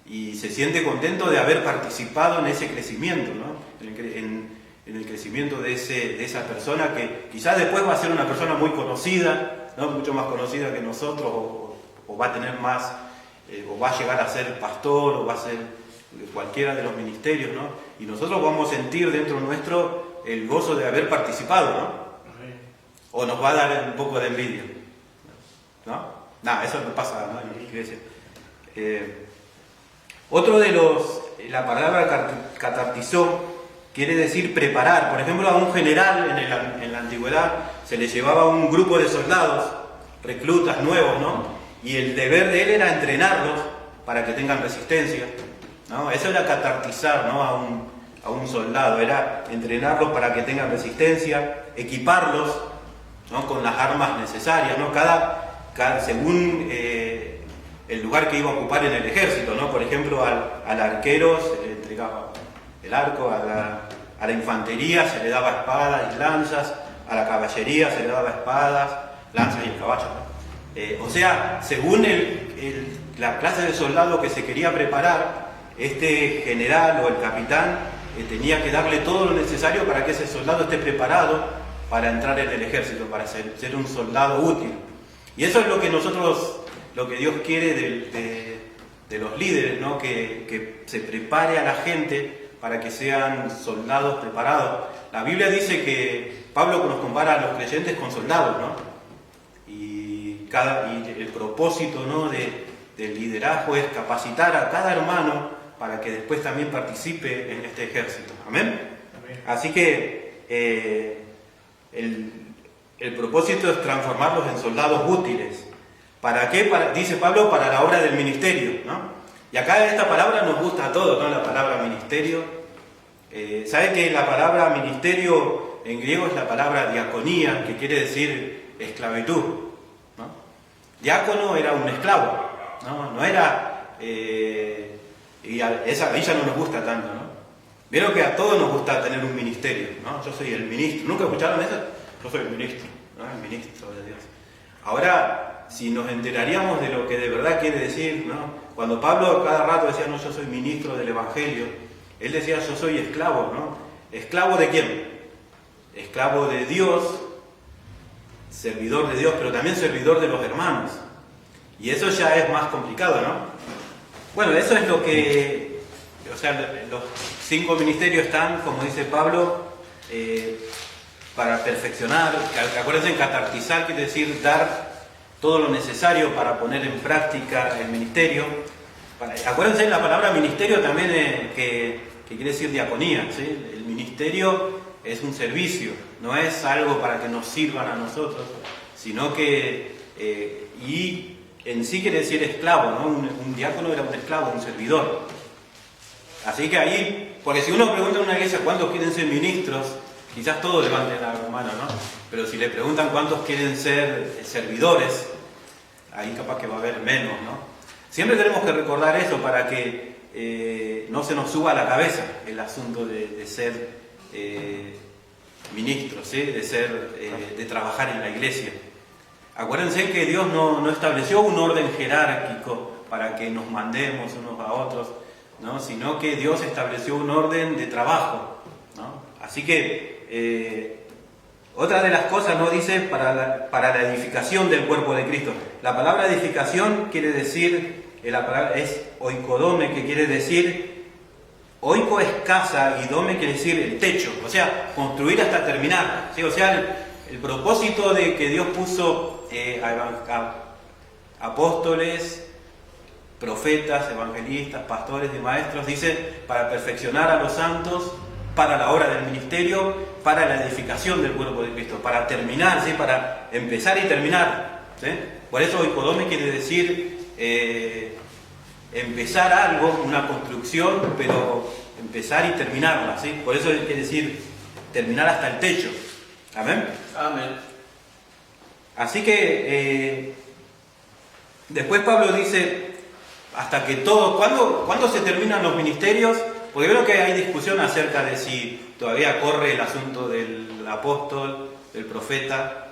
y se siente contento de haber participado en ese crecimiento, ¿no?, en el crecimiento de esa persona que quizás después va a ser una persona muy conocida, ¿no?, mucho más conocida que nosotros, o va a tener más, o va a llegar a ser pastor, o va a ser cualquiera de los ministerios, ¿no? Y nosotros vamos a sentir dentro nuestro el gozo de haber participado, ¿no? O nos va a dar un poco de envidia, ¿no? Nada, eso no pasa, ¿no?, en la iglesia. Otro de la palabra catartizó quiere decir preparar. Por ejemplo, a un general en la antigüedad se le llevaba un grupo de soldados, reclutas nuevos, ¿no? Y el deber de él era entrenarlos para que tengan resistencia, ¿no? Eso era catartizar, ¿no?, a un soldado, era entrenarlos para que tengan resistencia, equiparlos, ¿no?, con las armas necesarias, ¿no? Según el lugar que iba a ocupar en el ejército, ¿no? Por ejemplo, al arquero se le entregaba el arco, a la infantería se le daba espadas y lanzas, a la caballería se le daba espadas, lanzas y el caballo, ¿no? O sea, según la clase de soldado que se quería preparar, este general o el capitán tenía que darle todo lo necesario para que ese soldado esté preparado para entrar en el ejército, para ser un soldado útil. Y eso es lo que Dios quiere de los líderes, ¿no? Que se prepare a la gente para que sean soldados preparados. La Biblia dice que Pablo nos compara a los creyentes con soldados, ¿no? Y el propósito, ¿no?, del liderazgo es capacitar a cada hermano para que después también participe en este ejército. ¿Amén? Amén. Así que el propósito es transformarlos en soldados útiles. ¿Para qué? Dice Pablo, para la obra del ministerio, ¿no? Y acá esta palabra nos gusta a todos, ¿no?, la palabra ministerio. ¿Sabe que la palabra ministerio en griego es la palabra diaconía, que quiere decir esclavitud, ¿no? Diácono era un esclavo, ¿no? No era... y ahí ya no nos gusta tanto, ¿no? Vieron que a todos nos gusta tener un ministerio, ¿no? Yo soy el ministro. ¿Nunca escucharon eso? Yo soy el ministro, ¿no?, el ministro de Dios. Ahora, si nos enteraríamos de lo que de verdad quiere decir, ¿no? Cuando Pablo cada rato decía, no, yo soy ministro del Evangelio, él decía, yo soy esclavo, ¿no? ¿Esclavo de quién? Esclavo de Dios, servidor de Dios, pero también servidor de los hermanos. Y eso ya es más complicado, ¿no? Bueno, eso es lo que, o sea, los 5 ministerios están, como dice Pablo, para perfeccionar. Acuérdense, en catartizar quiere decir dar todo lo necesario para poner en práctica el ministerio. Acuérdense, la palabra ministerio también que quiere decir diaconía, ¿sí? El ministerio es un servicio, no es algo para que nos sirvan a nosotros, sino que, y en sí quiere decir esclavo, ¿no? Un diácono era un esclavo, un servidor. Así que ahí, porque si uno pregunta en una iglesia cuántos quieren ser ministros, quizás todos levanten la mano, ¿no? Pero si le preguntan cuántos quieren ser servidores, ahí capaz que va a haber menos, ¿no? Siempre tenemos que recordar eso para que no se nos suba a la cabeza el asunto de ser ministros, ¿sí? De trabajar en la iglesia. Acuérdense que Dios no estableció un orden jerárquico para que nos mandemos unos a otros, ¿no? Sino que Dios estableció un orden de trabajo, ¿no? Así que otra de las cosas, ¿no? Dice para la edificación del cuerpo de Cristo. La palabra edificación quiere decir, la palabra es oikodome, que quiere decir, oiko es casa y dome quiere decir el techo, o sea, construir hasta terminar, ¿sí? O sea, el propósito de que Dios puso a apóstoles, profetas, evangelistas, pastores y maestros, dice, para perfeccionar a los santos, para la obra del ministerio, para la edificación del cuerpo de Cristo, para terminar, ¿sí? Para empezar y terminar, ¿sí? Por eso oikodome quiere decir empezar algo, una construcción, pero empezar y terminarla, ¿sí? Por eso quiere decir terminar hasta el techo. ¿Amén? Amén. Así que después Pablo dice, hasta que todo, ¿cuándo se terminan los ministerios? Porque creo que hay discusión acerca de si todavía corre el asunto del apóstol, del profeta.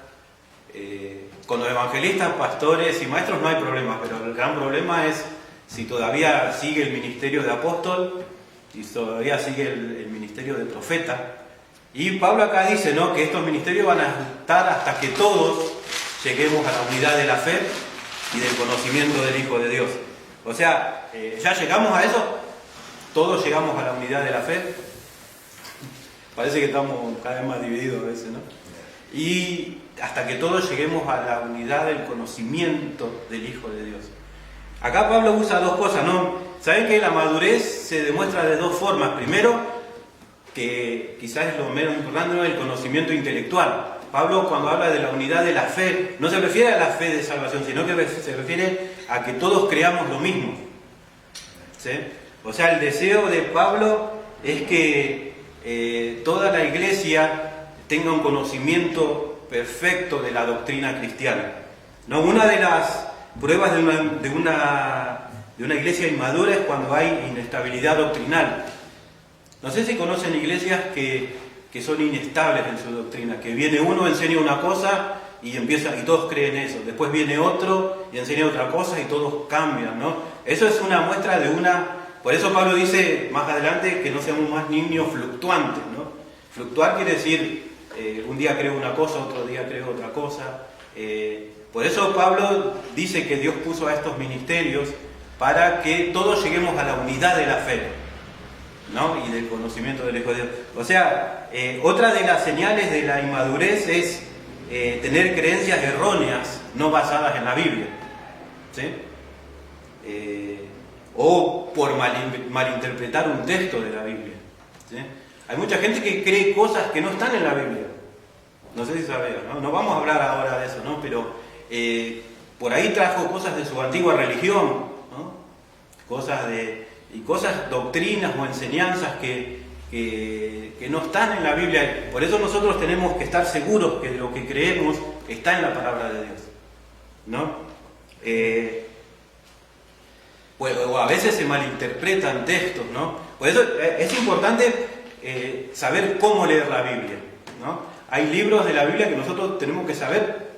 Con los evangelistas, pastores y maestros no hay problema, pero el gran problema es si todavía sigue el ministerio de apóstol y todavía sigue el ministerio de profeta. Y Pablo acá dice, ¿no?, que estos ministerios van a estar hasta que todos lleguemos a la unidad de la fe y del conocimiento del Hijo de Dios. O sea, ya llegamos a eso, todos llegamos a la unidad de la fe. Parece que estamos cada vez más divididos a veces, ¿no? Y hasta que todos lleguemos a la unidad del conocimiento del Hijo de Dios. Acá Pablo usa dos cosas, ¿no? ¿Saben que la madurez se demuestra de dos formas? Primero, que quizás es lo menos importante, ¿no?, el conocimiento intelectual. Pablo, cuando habla de la unidad de la fe, no se refiere a la fe de salvación, sino que se refiere a que todos creamos lo mismo, ¿sí? O sea, el deseo de Pablo es que toda la iglesia tenga un conocimiento perfecto de la doctrina cristiana, ¿no? Una de las pruebas de una iglesia inmadura es cuando hay inestabilidad doctrinal. No sé si conocen iglesias que son inestables en su doctrina, que viene uno, enseña una cosa y todos creen eso, después viene otro y enseña otra cosa y todos cambian, ¿no? Eso es una muestra de por eso Pablo dice más adelante que no seamos más niños fluctuantes, ¿no? Fluctuar quiere decir un día creo una cosa, otro día creo otra cosa. Por eso Pablo dice que Dios puso a estos ministerios para que todos lleguemos a la unidad de la fe, ¿no?, y del conocimiento del Hijo de Dios. O sea, otra de las señales de la inmadurez es tener creencias erróneas, no basadas en la Biblia, ¿sí? O por malinterpretar un texto de la Biblia, ¿sí? Hay mucha gente que cree cosas que no están en la Biblia. No sé si sabían, ¿no? No vamos a hablar ahora de eso, ¿no? Pero por ahí trajo cosas de su antigua religión, ¿no? Cosas, doctrinas o enseñanzas que no están en la Biblia. Por eso nosotros tenemos que estar seguros que lo que creemos está en la palabra de Dios, ¿no? O a veces se malinterpretan textos, ¿no? Por eso es importante saber cómo leer la Biblia, ¿no? Hay libros de la Biblia que nosotros tenemos que saber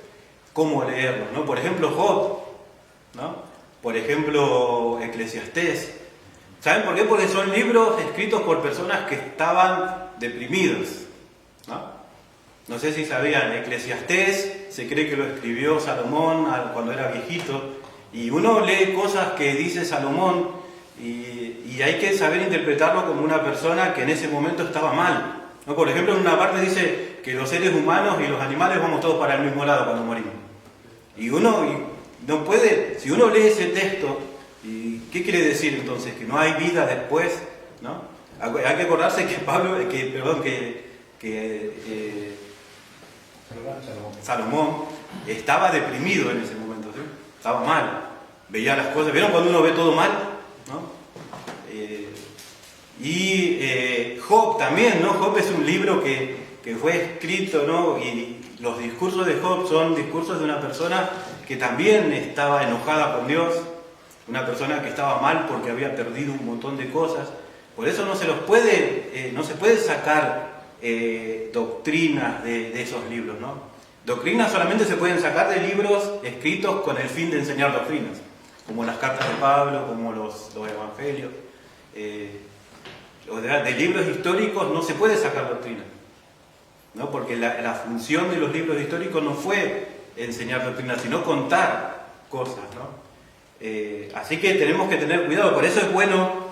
cómo leerlos, ¿no? Por ejemplo, Job, ¿no? Por ejemplo, Eclesiastés. ¿Saben por qué? Porque son libros escritos por personas que estaban deprimidos, ¿no? No sé si sabían, Eclesiastés se cree que lo escribió Salomón cuando era viejito, y uno lee cosas que dice Salomón y hay que saber interpretarlo como una persona que en ese momento estaba mal, ¿no? Por ejemplo, en una parte dice que los seres humanos y los animales vamos todos para el mismo lado cuando morimos. Y uno no puede, si uno lee ese texto, ¿y qué quiere decir entonces? Que no hay vida después, ¿no? Hay que acordarse que Salomón estaba deprimido en ese momento, ¿sí? Estaba mal, veía las cosas. ¿Vieron cuando uno ve todo mal? ¿No? Job también, ¿no? Job es un libro que fue escrito, ¿no? Y los discursos de Job son discursos de una persona que también estaba enojada con Dios, una persona que estaba mal porque había perdido un montón de cosas. Por eso no se puede sacar doctrinas de esos libros, ¿no? Doctrinas solamente se pueden sacar de libros escritos con el fin de enseñar doctrinas, como las cartas de Pablo, como los evangelios. De libros históricos no se puede sacar doctrina, ¿no? Porque la función de los libros históricos no fue enseñar doctrina, sino contar cosas, ¿no? Así que tenemos que tener cuidado. Por eso es bueno,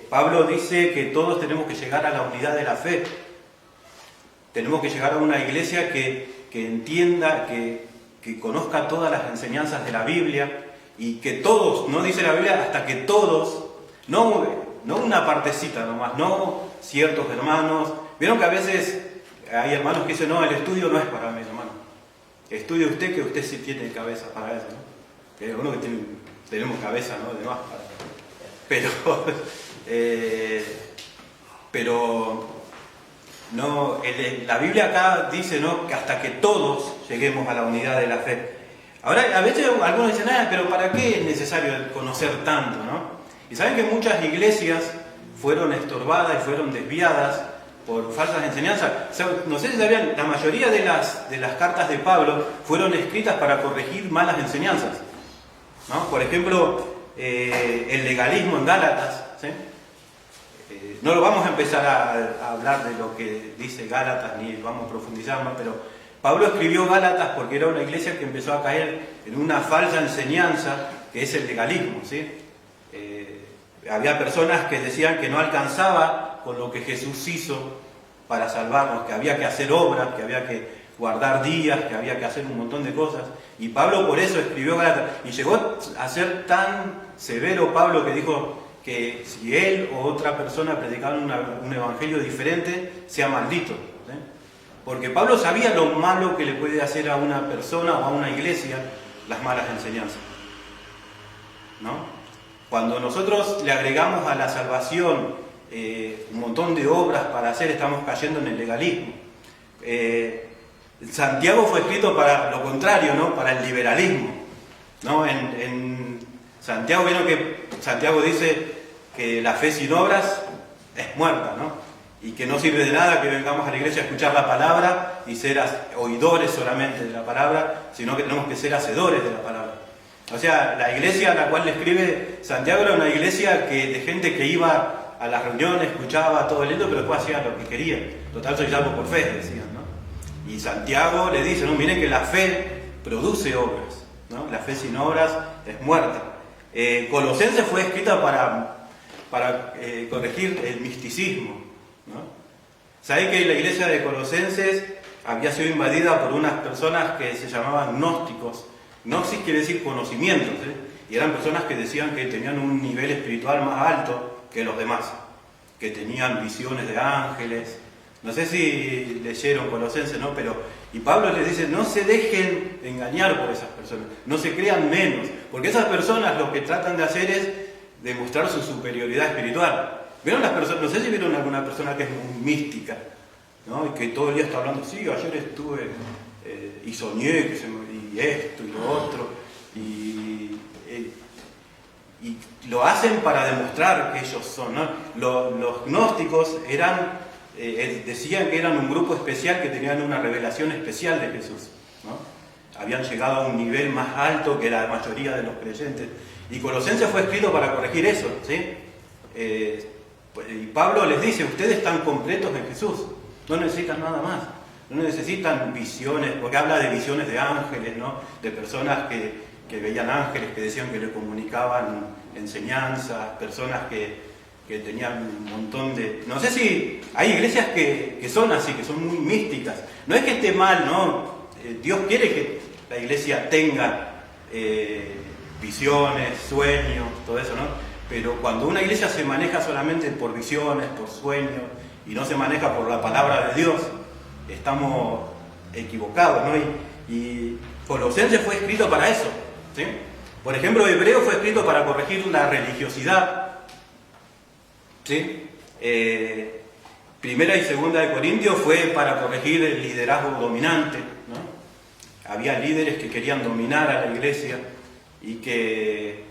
Pablo dice que todos tenemos que llegar a la unidad de la fe. Tenemos que llegar a una iglesia que entienda, que conozca todas las enseñanzas de la Biblia y que todos, no dice la Biblia, hasta que todos, no una partecita nomás, no ciertos hermanos. Vieron que a veces hay hermanos que dicen, no, el estudio no es para mí, hermano. Estudie usted, que usted sí tiene cabeza para eso, ¿no? Que uno que tenemos cabeza, ¿no? De más pero no, la Biblia acá dice, ¿no?, que hasta que todos lleguemos a la unidad de la fe. Ahora, a veces algunos dicen, pero ¿para qué es necesario conocer tanto, no? Y saben que muchas iglesias fueron estorbadas y fueron desviadas por falsas enseñanzas. O sea, no sé si sabían, la mayoría de las cartas de Pablo fueron escritas para corregir malas enseñanzas, ¿no? Por ejemplo, el legalismo en Gálatas, ¿sí? No lo vamos a empezar a hablar de lo que dice Gálatas, ni vamos a profundizar más, pero Pablo escribió Gálatas porque era una iglesia que empezó a caer en una falsa enseñanza que es el legalismo, ¿sí? Había personas que decían que no alcanzaba con lo que Jesús hizo para salvarnos, que había que hacer obras, que había que guardar días, que había que hacer un montón de cosas. Y Pablo por eso escribió Gálatas. Y llegó a ser tan severo Pablo que dijo que si él o otra persona predicaban un evangelio diferente, sea maldito, ¿sí? Porque Pablo sabía lo malo que le puede hacer a una persona o a una iglesia las malas enseñanzas, ¿no? Cuando nosotros le agregamos a la salvación un montón de obras para hacer, estamos cayendo en el legalismo. Santiago fue escrito para lo contrario, ¿no? Para el liberalismo, ¿no? En Santiago, vieron que Santiago dice que la fe sin obras es muerta, ¿no? Y que no sirve de nada que vengamos a la iglesia a escuchar la palabra y ser oidores solamente de la palabra, sino que tenemos que ser hacedores de la palabra. O sea, la iglesia a la cual le escribe Santiago era una iglesia de gente que iba a las reuniones, escuchaba todo el libro, pero después hacía lo que quería. Total, soy salvo por fe, decían, ¿no? Y Santiago le dice, no, miren que la fe produce obras, ¿no? La fe sin obras es muerta. Colosenses fue escrita para corregir el misticismo, ¿no? ¿Saben que la iglesia de Colosenses había sido invadida por unas personas que se llamaban gnósticos? Gnosis quiere decir conocimientos, ¿eh? Y eran personas que decían que tenían un nivel espiritual más alto que los demás, que tenían visiones de ángeles. No sé si leyeron Colosenses, ¿no? Y Pablo les dice, no se dejen engañar por esas personas, no se crean menos, porque esas personas lo que tratan de hacer es demostrar su superioridad espiritual. ¿Vieron las personas? No sé si vieron alguna persona que es muy mística, ¿no? Y que todo el día está hablando, sí, ayer estuve y soñé y esto y lo otro, y lo hacen para demostrar que ellos son, ¿no? Los gnósticos decían que eran un grupo especial que tenían una revelación especial de Jesús, ¿no? habían llegado a un nivel más alto que la mayoría de los creyentes. Y Colosenses fue escrito para corregir eso, ¿sí? Y Pablo les dice, ustedes están completos en Jesús, no necesitan nada más, no necesitan visiones, porque habla de visiones de ángeles, ¿no? De personas que veían ángeles, que decían que le comunicaban enseñanzas, personas que tenían un montón de... No sé si hay iglesias que son así, que son muy místicas. No es que esté mal, ¿no? Dios quiere que la iglesia tenga visiones, sueños, todo eso, ¿no? Pero cuando una iglesia se maneja solamente por visiones, por sueños, y no se maneja por la palabra de Dios, estamos equivocados, ¿no? Y Colosenses fue escrito para eso, ¿sí? Por ejemplo, Hebreo fue escrito para corregir la religiosidad, ¿sí? Primera y segunda de Corintios fue para corregir el liderazgo dominante, ¿no? Había líderes que querían dominar a la iglesia y que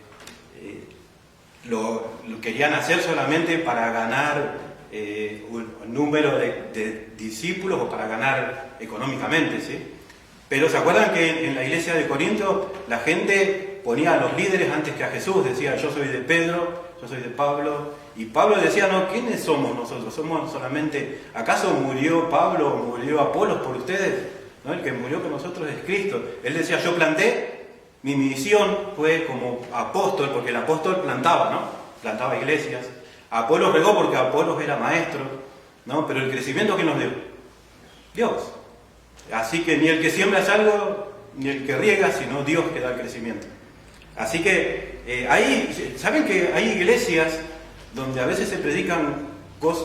lo querían hacer solamente para ganar un número de discípulos o para ganar económicamente, ¿sí? Pero ¿se acuerdan que en la iglesia de Corinto la gente ponía a los líderes antes que a Jesús? Decía, yo soy de Pedro, yo soy de Pablo. Y Pablo decía, no, ¿quiénes somos nosotros? Somos solamente, ¿acaso murió Pablo o murió Apolos por ustedes? ¿No? El que murió con nosotros es Cristo. Él decía, yo planté, mi misión fue como apóstol, porque el apóstol plantaba, ¿no? Plantaba iglesias. Apolos regó porque Apolos era maestro, ¿no? Pero el crecimiento, ¿quién nos dio? Dios. Así que ni el que siembra es algo, ni el que riega, sino Dios que da el crecimiento. Así que ¿saben que hay iglesias donde a veces se predican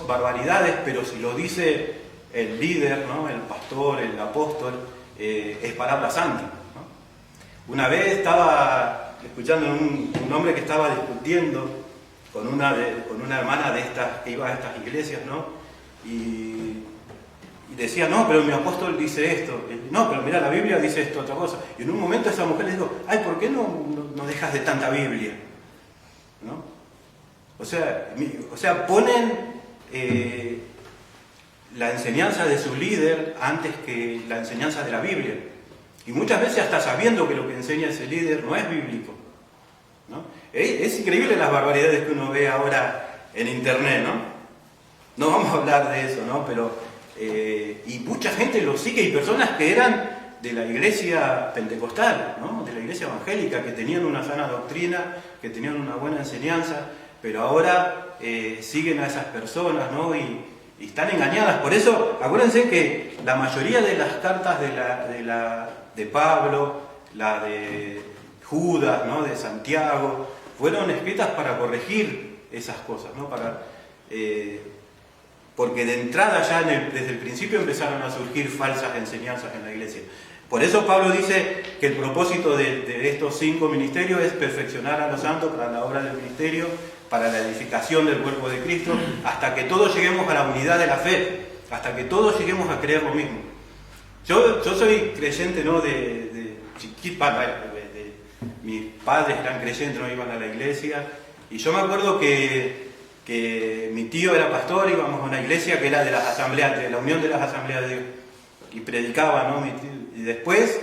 barbaridades, pero si lo dice el líder, ¿no? El pastor, el apóstol, es palabra santa, ¿no? Una vez estaba escuchando un hombre que estaba discutiendo con una hermana de estas que iba a estas iglesias, ¿no? Y decía, no, pero mi apóstol dice esto, no, pero mira, la Biblia dice esto, otra cosa. Y en un momento esa mujer le dijo, ay, ¿por qué no dejas de tanta Biblia? ¿No? O sea, ponen la enseñanza de su líder antes que la enseñanza de la Biblia. Y muchas veces hasta sabiendo que lo que enseña ese líder no es bíblico, ¿no? Es increíble las barbaridades que uno ve ahora en internet, ¿no? No vamos a hablar de eso, ¿no? Pero y mucha gente lo sigue, y personas que eran de la iglesia pentecostal, ¿no? De la iglesia evangélica, que tenían una sana doctrina, que tenían una buena enseñanza, pero ahora siguen a esas personas, ¿no? Y están engañadas. Por eso, acuérdense que la mayoría de las cartas de Pablo, la de Judas, ¿no? De Santiago, fueron escritas para corregir esas cosas, ¿no? Porque de entrada ya desde el principio empezaron a surgir falsas enseñanzas en la iglesia. Por eso Pablo dice que el propósito de estos 5 ministerios es perfeccionar a los santos para la obra del ministerio, para la edificación del cuerpo de Cristo, hasta que todos lleguemos a la unidad de la fe, hasta que todos lleguemos a creer lo mismo. Yo soy creyente, ¿no? De chiquito, mis padres eran creyentes, no iban a la iglesia, y yo me acuerdo que mi tío era pastor, íbamos a una iglesia que era de las asambleas, de la Unión de las Asambleas de Dios, y predicaba, ¿no? Y después,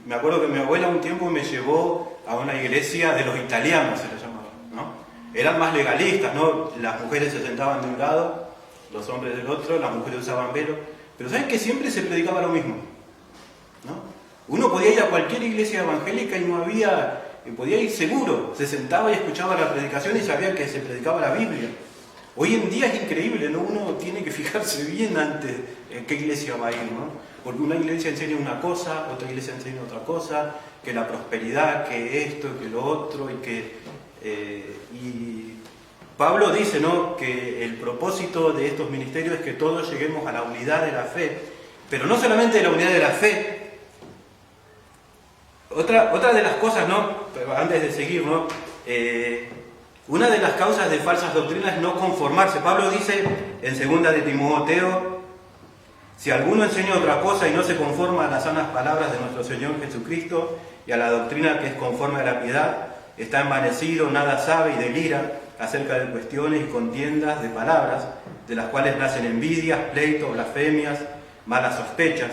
me acuerdo que mi abuela un tiempo me llevó a una iglesia de los italianos, se le llamaba, ¿no? Eran más legalistas, ¿no? Las mujeres se sentaban de un lado, los hombres del otro, las mujeres usaban velo, pero ¿saben que siempre se predicaba lo mismo? ¿No? Uno podía ir a cualquier iglesia evangélica y no había... podía ir seguro, se sentaba y escuchaba la predicación y sabía que se predicaba la Biblia. Hoy en día es increíble, ¿no? Uno tiene que fijarse bien antes en qué iglesia va a ir, ¿no? Porque una iglesia enseña una cosa, otra iglesia enseña otra cosa, que la prosperidad, que esto, que lo otro, y Pablo dice, ¿no? Que el propósito de estos ministerios es que todos lleguemos a la unidad de la fe, pero no solamente de la unidad de la fe. Otra de las cosas, ¿no? Antes de seguir, ¿no? Una de las causas de falsas doctrinas es no conformarse. Pablo dice en 2 de Timoteo, si alguno enseña otra cosa y no se conforma a las sanas palabras de nuestro Señor Jesucristo y a la doctrina que es conforme a la piedad, está envanecido, nada sabe y delira acerca de cuestiones y contiendas de palabras, de las cuales nacen envidias, pleitos, blasfemias, malas sospechas.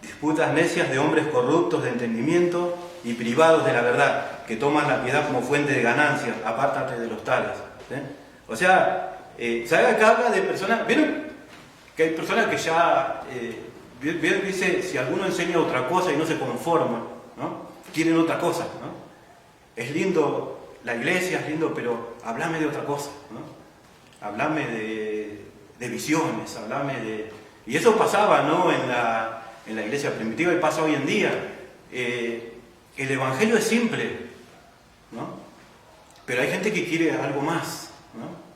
disputas necias de hombres corruptos de entendimiento y privados de la verdad, que toman la piedad como fuente de ganancia, apártate de los tales. ¿Sí? O sea, ¿sabe acá habla de personas? ¿Vieron que hay personas que ya, dice, si alguno enseña otra cosa y no se conforma, ¿no? Quieren otra cosa, ¿no? Es lindo la iglesia, es lindo, pero háblame de otra cosa, ¿no? Háblame de visiones, háblame de... Y eso pasaba, ¿no? En la iglesia primitiva y pasa hoy en día. El evangelio es simple, ¿no? Pero hay gente que quiere algo más, ¿no?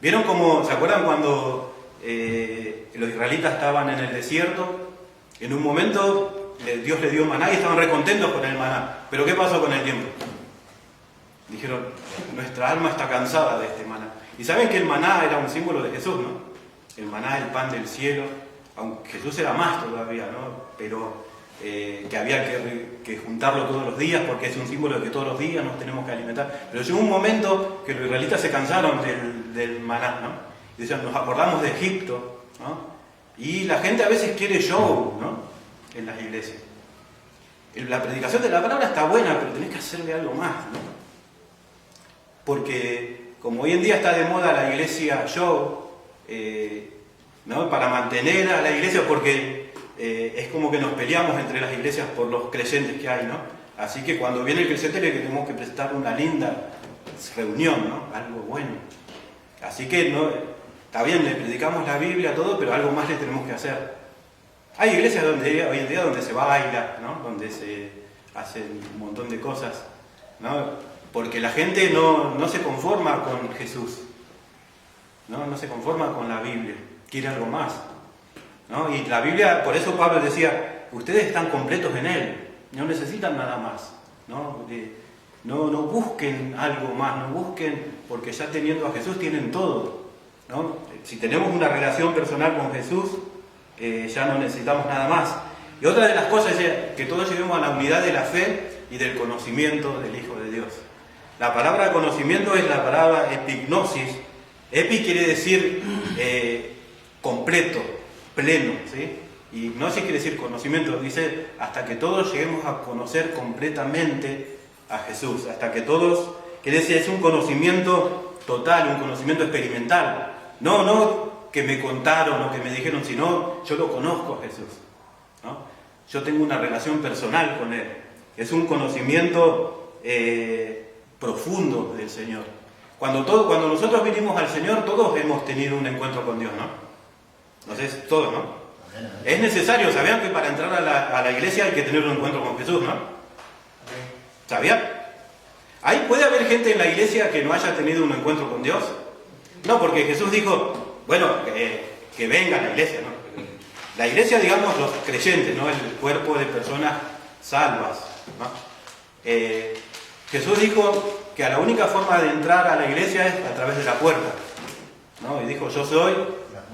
¿Vieron cómo, se acuerdan cuando los israelitas estaban en el desierto? En un momento Dios les dio maná y estaban recontentos con el maná. Pero ¿qué pasó con el tiempo? Dijeron, nuestra alma está cansada de este maná. Y saben que el maná era un símbolo de Jesús, ¿no? El maná, el pan del cielo, aunque Jesús era más todavía, ¿no? Pero que había que juntarlo todos los días porque es un símbolo de que todos los días nos tenemos que alimentar. Pero llegó un momento que los israelitas se cansaron del maná, ¿no? Y decían, nos acordamos de Egipto, ¿no? Y la gente a veces quiere show, ¿no? En las iglesias. La predicación de la palabra está buena, pero tenés que hacerle algo más, ¿no? Porque como hoy en día está de moda la iglesia show, ¿no? Para mantener a la iglesia, porque es como que nos peleamos entre las iglesias por los creyentes que hay, ¿no? Así que cuando viene el creyente le tenemos que prestar una linda reunión, ¿no? Algo bueno. Así que no, está bien, le predicamos la Biblia, todo, pero algo más le tenemos que hacer. Hay iglesias hoy en día donde se baila, ¿no? Donde se hacen un montón de cosas, ¿no? Porque la gente no se conforma con Jesús, no se conforma con la Biblia, quiere algo más, ¿no? Y la Biblia, por eso Pablo decía, ustedes están completos en Él, no necesitan nada más, ¿no? No busquen algo más, no busquen, porque ya teniendo a Jesús tienen todo, ¿no? Si tenemos una relación personal con Jesús, ya no necesitamos nada más. Y otra de las cosas es que todos lleguemos a la unidad de la fe y del conocimiento del Hijo de Dios. La palabra conocimiento es la palabra epignosis. Epi quiere decir completo, pleno, ¿sí? Y gnosis quiere decir conocimiento. Dice, hasta que todos lleguemos a conocer completamente a Jesús. Hasta que todos, quiere decir, es un conocimiento total, un conocimiento experimental. No que me contaron o que me dijeron, sino yo lo conozco a Jesús, ¿no? Yo tengo una relación personal con Él. Es un conocimiento profundo del Señor. Cuando nosotros vinimos al Señor, todos hemos tenido un encuentro con Dios, ¿no? No sé, todos, ¿no? Es necesario, ¿sabían que para entrar a la iglesia hay que tener un encuentro con Jesús, ¿no? ¿Sabían? ¿Puede haber gente en la iglesia que no haya tenido un encuentro con Dios? No, porque Jesús dijo, bueno, que venga a la iglesia, ¿no? La iglesia, digamos, los creyentes, ¿no? El cuerpo de personas salvas, ¿no? Jesús dijo que la única forma de entrar a la iglesia es a través de la puerta, ¿no? Y dijo, yo soy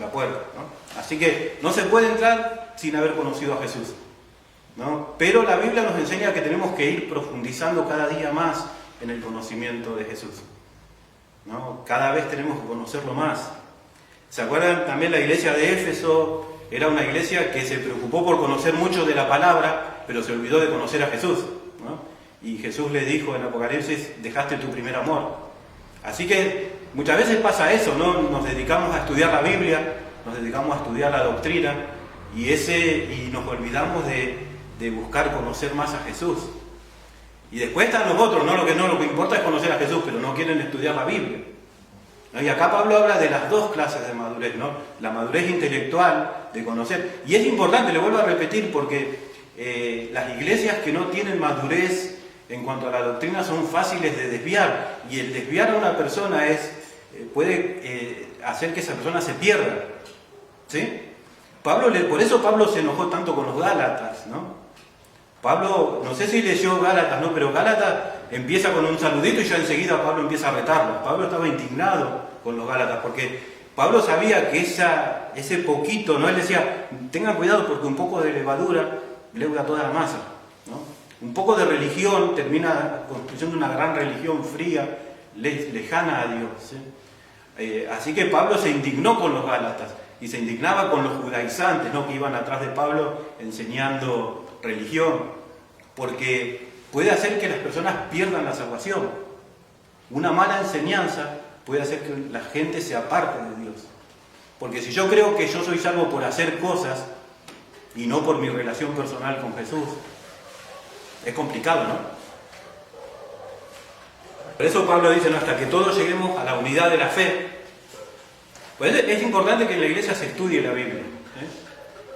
la puerta, ¿no? Así que no se puede entrar sin haber conocido a Jesús, ¿no? Pero la Biblia nos enseña que tenemos que ir profundizando cada día más en el conocimiento de Jesús, ¿no? Cada vez tenemos que conocerlo más. ¿Se acuerdan? También la iglesia de Éfeso era una iglesia que se preocupó por conocer mucho de la palabra, pero se olvidó de conocer a Jesús, ¿no? Y Jesús le dijo en Apocalipsis, dejaste tu primer amor. Así que muchas veces pasa eso, ¿no? Nos dedicamos a estudiar la Biblia, nos dedicamos a estudiar la doctrina y nos olvidamos de buscar conocer más a Jesús. Y después están los otros, lo que importa es conocer a Jesús, pero no quieren estudiar la Biblia, ¿no? Y acá Pablo habla de las dos clases de madurez, ¿no? La madurez intelectual, de conocer. Y es importante, le vuelvo a repetir, porque las iglesias que no tienen madurez en cuanto a la doctrina son fáciles de desviar, y el desviar a una persona puede hacer que esa persona se pierda, ¿sí? Por eso Pablo se enojó tanto con los Gálatas, ¿no? Pablo, no sé si leyó Gálatas, ¿no? Pero Gálatas empieza con un saludito y ya enseguida Pablo empieza a retarlo. Pablo estaba indignado con los Gálatas porque Pablo sabía que ese poquito, ¿no? Él decía, tengan cuidado porque un poco de levadura leuda toda la masa, ¿no? Un poco de religión termina construyendo una gran religión fría, lejana a Dios, ¿sí? Así que Pablo se indignó con los Gálatas. y se indignaba con los judaizantes, ¿no?, que iban atrás de Pablo enseñando religión, porque puede hacer que las personas pierdan la salvación. Una mala enseñanza puede hacer que la gente se aparte de Dios. Porque si yo creo que yo soy salvo por hacer cosas y no por mi relación personal con Jesús, es complicado, ¿no? Por eso Pablo dice, no, hasta que todos lleguemos a la unidad de la fe. Pues es importante que en la iglesia se estudie la Biblia,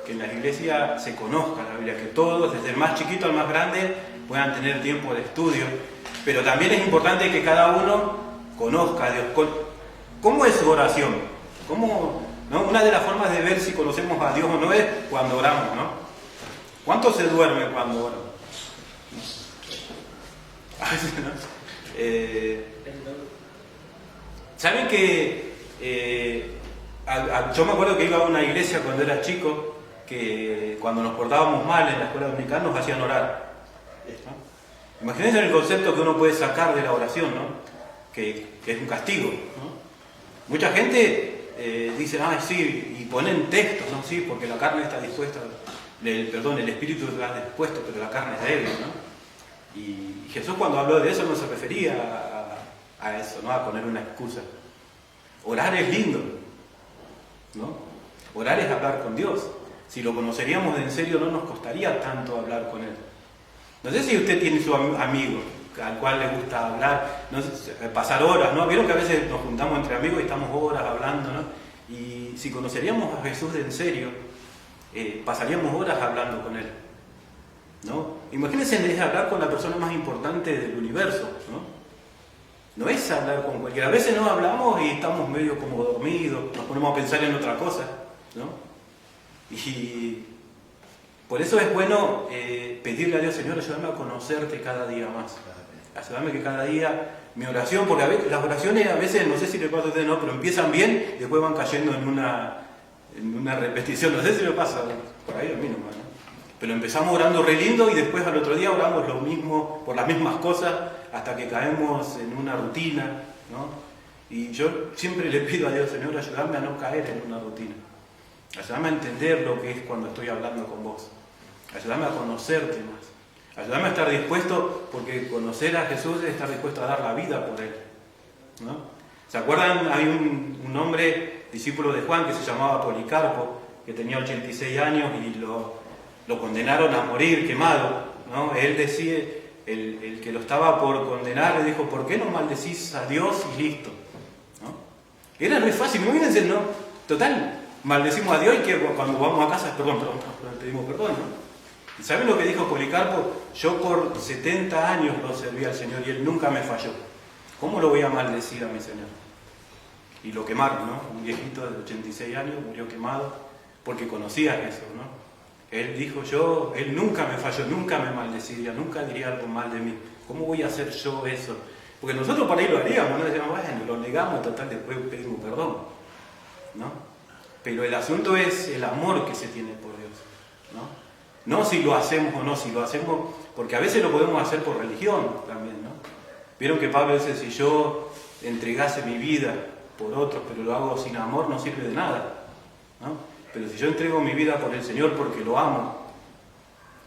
que en la iglesia se conozca la Biblia, que todos, desde el más chiquito al más grande, puedan tener tiempo de estudio. Pero también es importante que cada uno conozca a Dios. ¿Cómo es su oración? ¿No? Una de las formas de ver si conocemos a Dios o no es cuando oramos, ¿no? ¿Cuánto se duerme cuando ora? ¿Saben que yo me acuerdo que iba a una iglesia cuando era chico, que cuando nos portábamos mal en la escuela dominical nos hacían orar, ¿no? Imagínense el concepto que uno puede sacar de la oración, ¿no? Que es un castigo, ¿no? Mucha gente dice, sí, y ponen textos, ¿no? Sí, porque la carne está dispuesta, el espíritu está dispuesto, pero la carne es débil, ¿no? Y Jesús, cuando habló de eso, no se refería a eso, ¿no?, a poner una excusa. Orar es lindo, ¿no? Orar es hablar con Dios. Si lo conoceríamos de en serio, no nos costaría tanto hablar con Él. No sé si usted tiene su amigo al cual le gusta hablar, no sé, pasar horas, ¿no? Vieron que a veces nos juntamos entre amigos y estamos horas hablando, ¿no? Y si conoceríamos a Jesús de en serio, pasaríamos horas hablando con Él, ¿no? Imagínense, es hablar con la persona más importante del universo, ¿no? No es hablar con cualquiera. A veces no hablamos y estamos medio como dormidos, nos ponemos a pensar en otra cosa, ¿no? Y por eso es bueno pedirle a Dios, Señor, ayúdame a conocerte cada día más. Ayúdame que cada día mi oración, porque las oraciones a veces, no sé si le pasa a usted, no, pero empiezan bien y después van cayendo en una repetición. No sé si le pasa, por ahí a mí nomás, ¿no? Pero empezamos orando re lindo y después al otro día oramos lo mismo, por las mismas cosas, hasta que caemos en una rutina, ¿no? Y yo siempre le pido a Dios, Señor, ayúdame a no caer en una rutina. Ayúdame a entender lo que es cuando estoy hablando con vos. Ayúdame a conocerte más. Ayúdame a estar dispuesto, porque conocer a Jesús es estar dispuesto a dar la vida por Él, ¿no? ¿Se acuerdan? Hay un hombre, discípulo de Juan, que se llamaba Policarpo, que tenía 86 años y lo condenaron a morir quemado, ¿no? Él decía, el que lo estaba por condenar, le dijo, ¿por qué no maldecís a Dios y listo? ¿No? Era muy fácil, imagínense, ¿no? Total, maldecimos a Dios y que cuando vamos a casa, perdón, pedimos perdón, ¿no? ¿Saben lo que dijo Policarpo? Yo por 70 años lo serví al Señor y Él nunca me falló. ¿Cómo lo voy a maldecir a mi Señor? Y lo quemaron, ¿no? Un viejito de 86 años murió quemado porque conocía a Jesús, ¿no? Él dijo, Él nunca me falló, nunca me maldeciría, nunca diría algo mal de mí. ¿Cómo voy a hacer yo eso? Porque nosotros por ahí lo haríamos, ¿no? Decíamos, bueno, lo negamos, total, después pedimos perdón, ¿no? Pero el asunto es el amor que se tiene por Dios, ¿no? No si lo hacemos o no, si lo hacemos, porque a veces lo podemos hacer por religión también, ¿no? Vieron que Pablo dice, si yo entregase mi vida por otros, pero lo hago sin amor, no sirve de nada, ¿no? Pero si yo entrego mi vida por el Señor porque lo amo,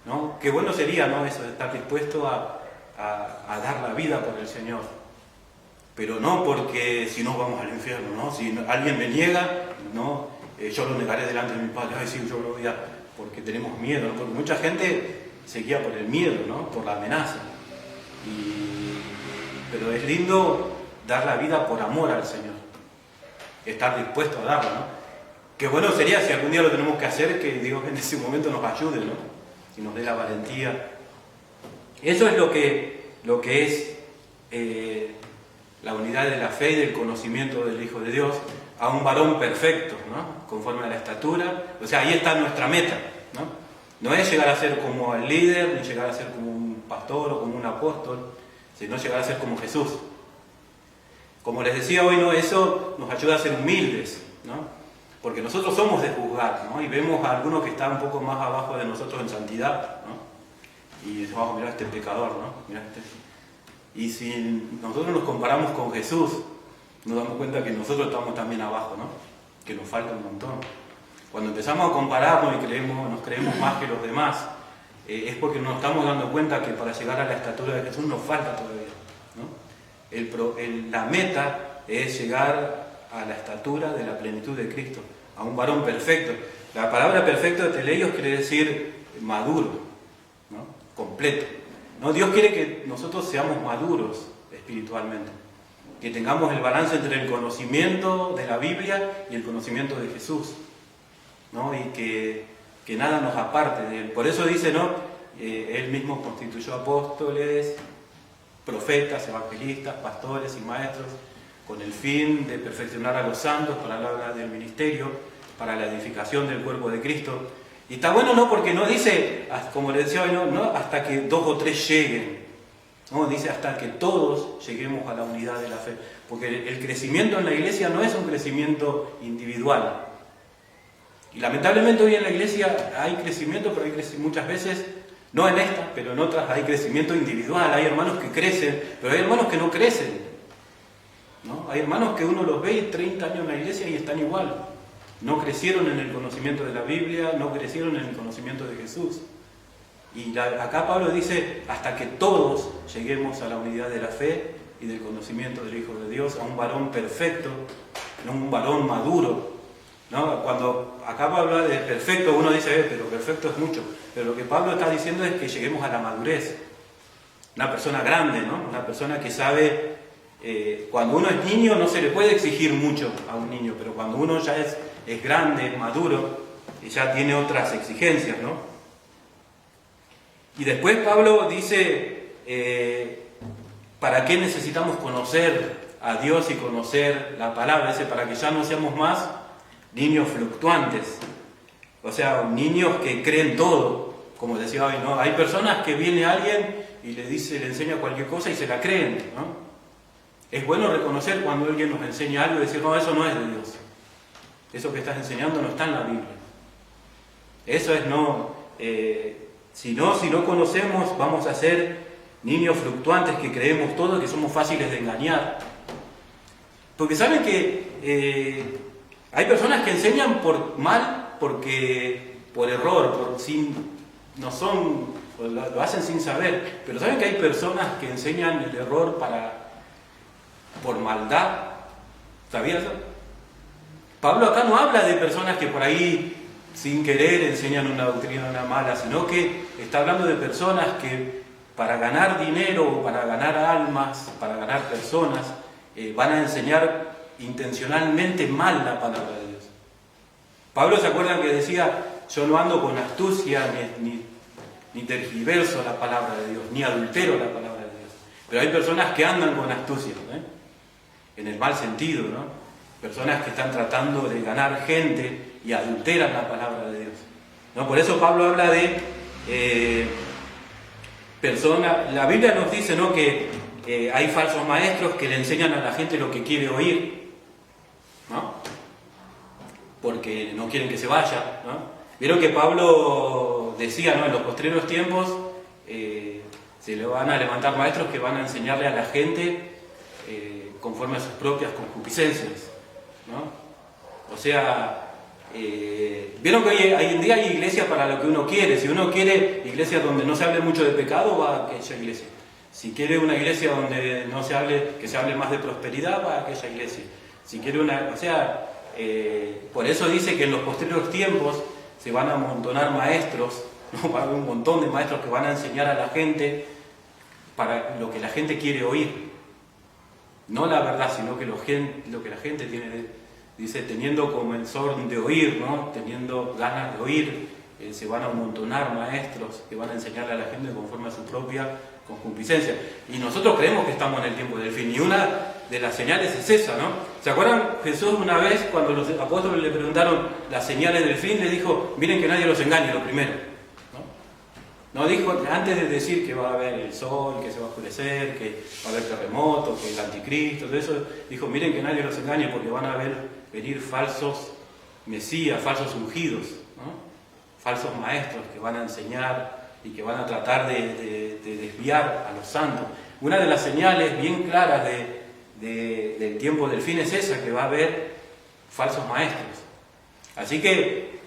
¿no? Qué bueno sería, ¿no? Eso, de estar dispuesto a dar la vida por el Señor. Pero no porque si no vamos al infierno, ¿no? Si alguien me niega, ¿no? Yo lo negaré delante de mi Padre. Ay, sí, yo lo voy a... Porque tenemos miedo, ¿no? Porque mucha gente se guía por el miedo, ¿no? Por la amenaza. Pero es lindo dar la vida por amor al Señor. Estar dispuesto a darla, ¿no? Qué bueno sería si algún día lo tenemos que hacer, que Dios en ese momento nos ayude, ¿no? Y nos dé la valentía. Eso es lo que es la unidad de la fe y del conocimiento del Hijo de Dios, a un varón perfecto, ¿no? Conforme a la estatura. O sea, ahí está nuestra meta, ¿no? No es llegar a ser como el líder, ni llegar a ser como un pastor o como un apóstol, sino llegar a ser como Jesús. Como les decía hoy, ¿no? Eso nos ayuda a ser humildes, ¿no? Porque nosotros somos de juzgar, ¿no? Y vemos a algunos que están un poco más abajo de nosotros en santidad, ¿no? Y decimos, oh, mira este pecador, ¿no? Mira este. Y si nosotros nos comparamos con Jesús, nos damos cuenta que nosotros estamos también abajo, ¿no? Que nos falta un montón. Cuando empezamos a compararnos y nos creemos más que los demás, es porque nos estamos dando cuenta que para llegar a la estatura de Jesús nos falta todavía, ¿no? La meta es llegar a la estatura de la plenitud de Cristo, a un varón perfecto. La palabra perfecto de Teleios quiere decir maduro, ¿no? Completo, ¿no? Dios quiere que nosotros seamos maduros espiritualmente, que tengamos el balance entre el conocimiento de la Biblia y el conocimiento de Jesús, ¿no? Y que nada nos aparte de Él. Por eso dice, ¿no? Él mismo constituyó apóstoles, profetas, evangelistas, pastores y maestros, con el fin de perfeccionar a los santos para la obra del ministerio, para la edificación del cuerpo de Cristo. Y está bueno, ¿no? Porque no dice, como le decía hoy, no hasta que 2 o 3 lleguen, no, dice hasta que todos lleguemos a la unidad de la fe. Porque el crecimiento en la iglesia no es un crecimiento individual. Y lamentablemente hoy en la iglesia hay crecimiento, pero hay muchas veces, no en esta, pero en otras hay crecimiento individual. Hay hermanos que crecen, pero hay hermanos que no crecen, ¿no? Hay hermanos que uno los ve 30 años en la iglesia y están igual. No crecieron en el conocimiento de la Biblia, no crecieron en el conocimiento de Jesús. Y acá Pablo dice, hasta que todos lleguemos a la unidad de la fe y del conocimiento del Hijo de Dios, a un varón perfecto, no un varón maduro, ¿no? Cuando acá Pablo habla de perfecto, uno dice, pero perfecto es mucho. Pero lo que Pablo está diciendo es que lleguemos a la madurez. Una persona grande, ¿no? Una persona que sabe, cuando uno es niño no se le puede exigir mucho a un niño, pero cuando uno ya es grande, es maduro, y ya tiene otras exigencias, ¿no? Y después Pablo dice, ¿para qué necesitamos conocer a Dios y conocer la palabra? Dice, para que ya no seamos más niños fluctuantes, o sea, niños que creen todo, como decía hoy, ¿no? Hay personas que viene alguien y le enseña cualquier cosa y se la creen, ¿no? Es bueno reconocer cuando alguien nos enseña algo y decir, no, eso no es de Dios. Eso que estás enseñando no está en la Biblia. Eso es si no conocemos, vamos a ser niños fluctuantes que creemos todo, que somos fáciles de engañar. Porque saben que hay personas que enseñan por error, lo hacen sin saber. Pero saben que hay personas que enseñan el error por maldad. ¿Sabías eso? Pablo acá no habla de personas que por ahí sin querer enseñan una doctrina mala, sino que está hablando de personas que para ganar dinero o para ganar almas, para ganar personas, van a enseñar intencionalmente mal la palabra de Dios. Pablo, ¿se acuerdan que decía, yo no ando con astucia ni tergiverso la palabra de Dios, ni adultero la palabra de Dios? Pero hay personas que andan con astucia, en el mal sentido, ¿no? Personas que están tratando de ganar gente y adulteran la palabra de Dios, ¿no? Por eso Pablo habla de personas. La Biblia nos dice, ¿no?, que hay falsos maestros que le enseñan a la gente lo que quiere oír, ¿no? Porque no quieren que se vaya, ¿no? Vieron que Pablo decía, ¿no?, en los postreros tiempos se le van a levantar maestros que van a enseñarle a la gente conforme a sus propias concupiscencias, ¿no? O sea, vieron que hoy en día hay iglesia para lo que uno quiere. Si uno quiere iglesia donde no se hable mucho de pecado, va a aquella iglesia. Si quiere una iglesia donde que se hable más de prosperidad, va a aquella iglesia. Si quiere por eso dice que en los posteriores tiempos se van a amontonar maestros, ¿no? Va a haber un montón de maestros que van a enseñar a la gente para lo que la gente quiere oír. No la verdad, sino que lo que la gente tiene, dice, teniendo comezón de oír, ¿no? Teniendo ganas de oír, se van a amontonar maestros que van a enseñarle a la gente conforme a su propia concupiscencia. Y nosotros creemos que estamos en el tiempo del fin. Y una de las señales es esa, ¿no? ¿Se acuerdan? Jesús una vez, cuando los apóstoles le preguntaron las señales del fin, le dijo, miren que nadie los engañe, lo primero. No dijo, antes de decir que va a haber el sol, que se va a oscurecer, que va a haber terremotos, que el anticristo, todo eso, dijo, miren que nadie los engañe porque van a venir falsos mesías, falsos ungidos, ¿no? Falsos maestros que van a enseñar y que van a tratar de desviar a los santos. Una de las señales bien claras del tiempo del fin es esa, que va a haber falsos maestros. Así que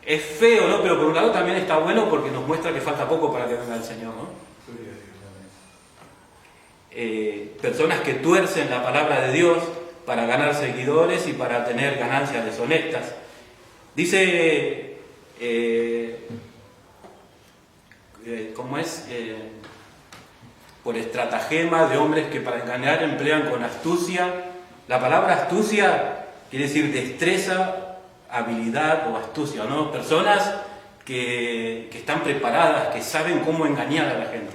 es feo, ¿no? Pero por un lado también está bueno porque nos muestra que falta poco para que venga el Señor, ¿no? Personas que tuercen la palabra de Dios para ganar seguidores y para tener ganancias deshonestas. Dice, ¿cómo es? Por estratagema de hombres que para engañar emplean con astucia. La palabra astucia quiere decir destreza, habilidad o astucia, ¿no? Personas que están preparadas, que saben cómo engañar a la gente.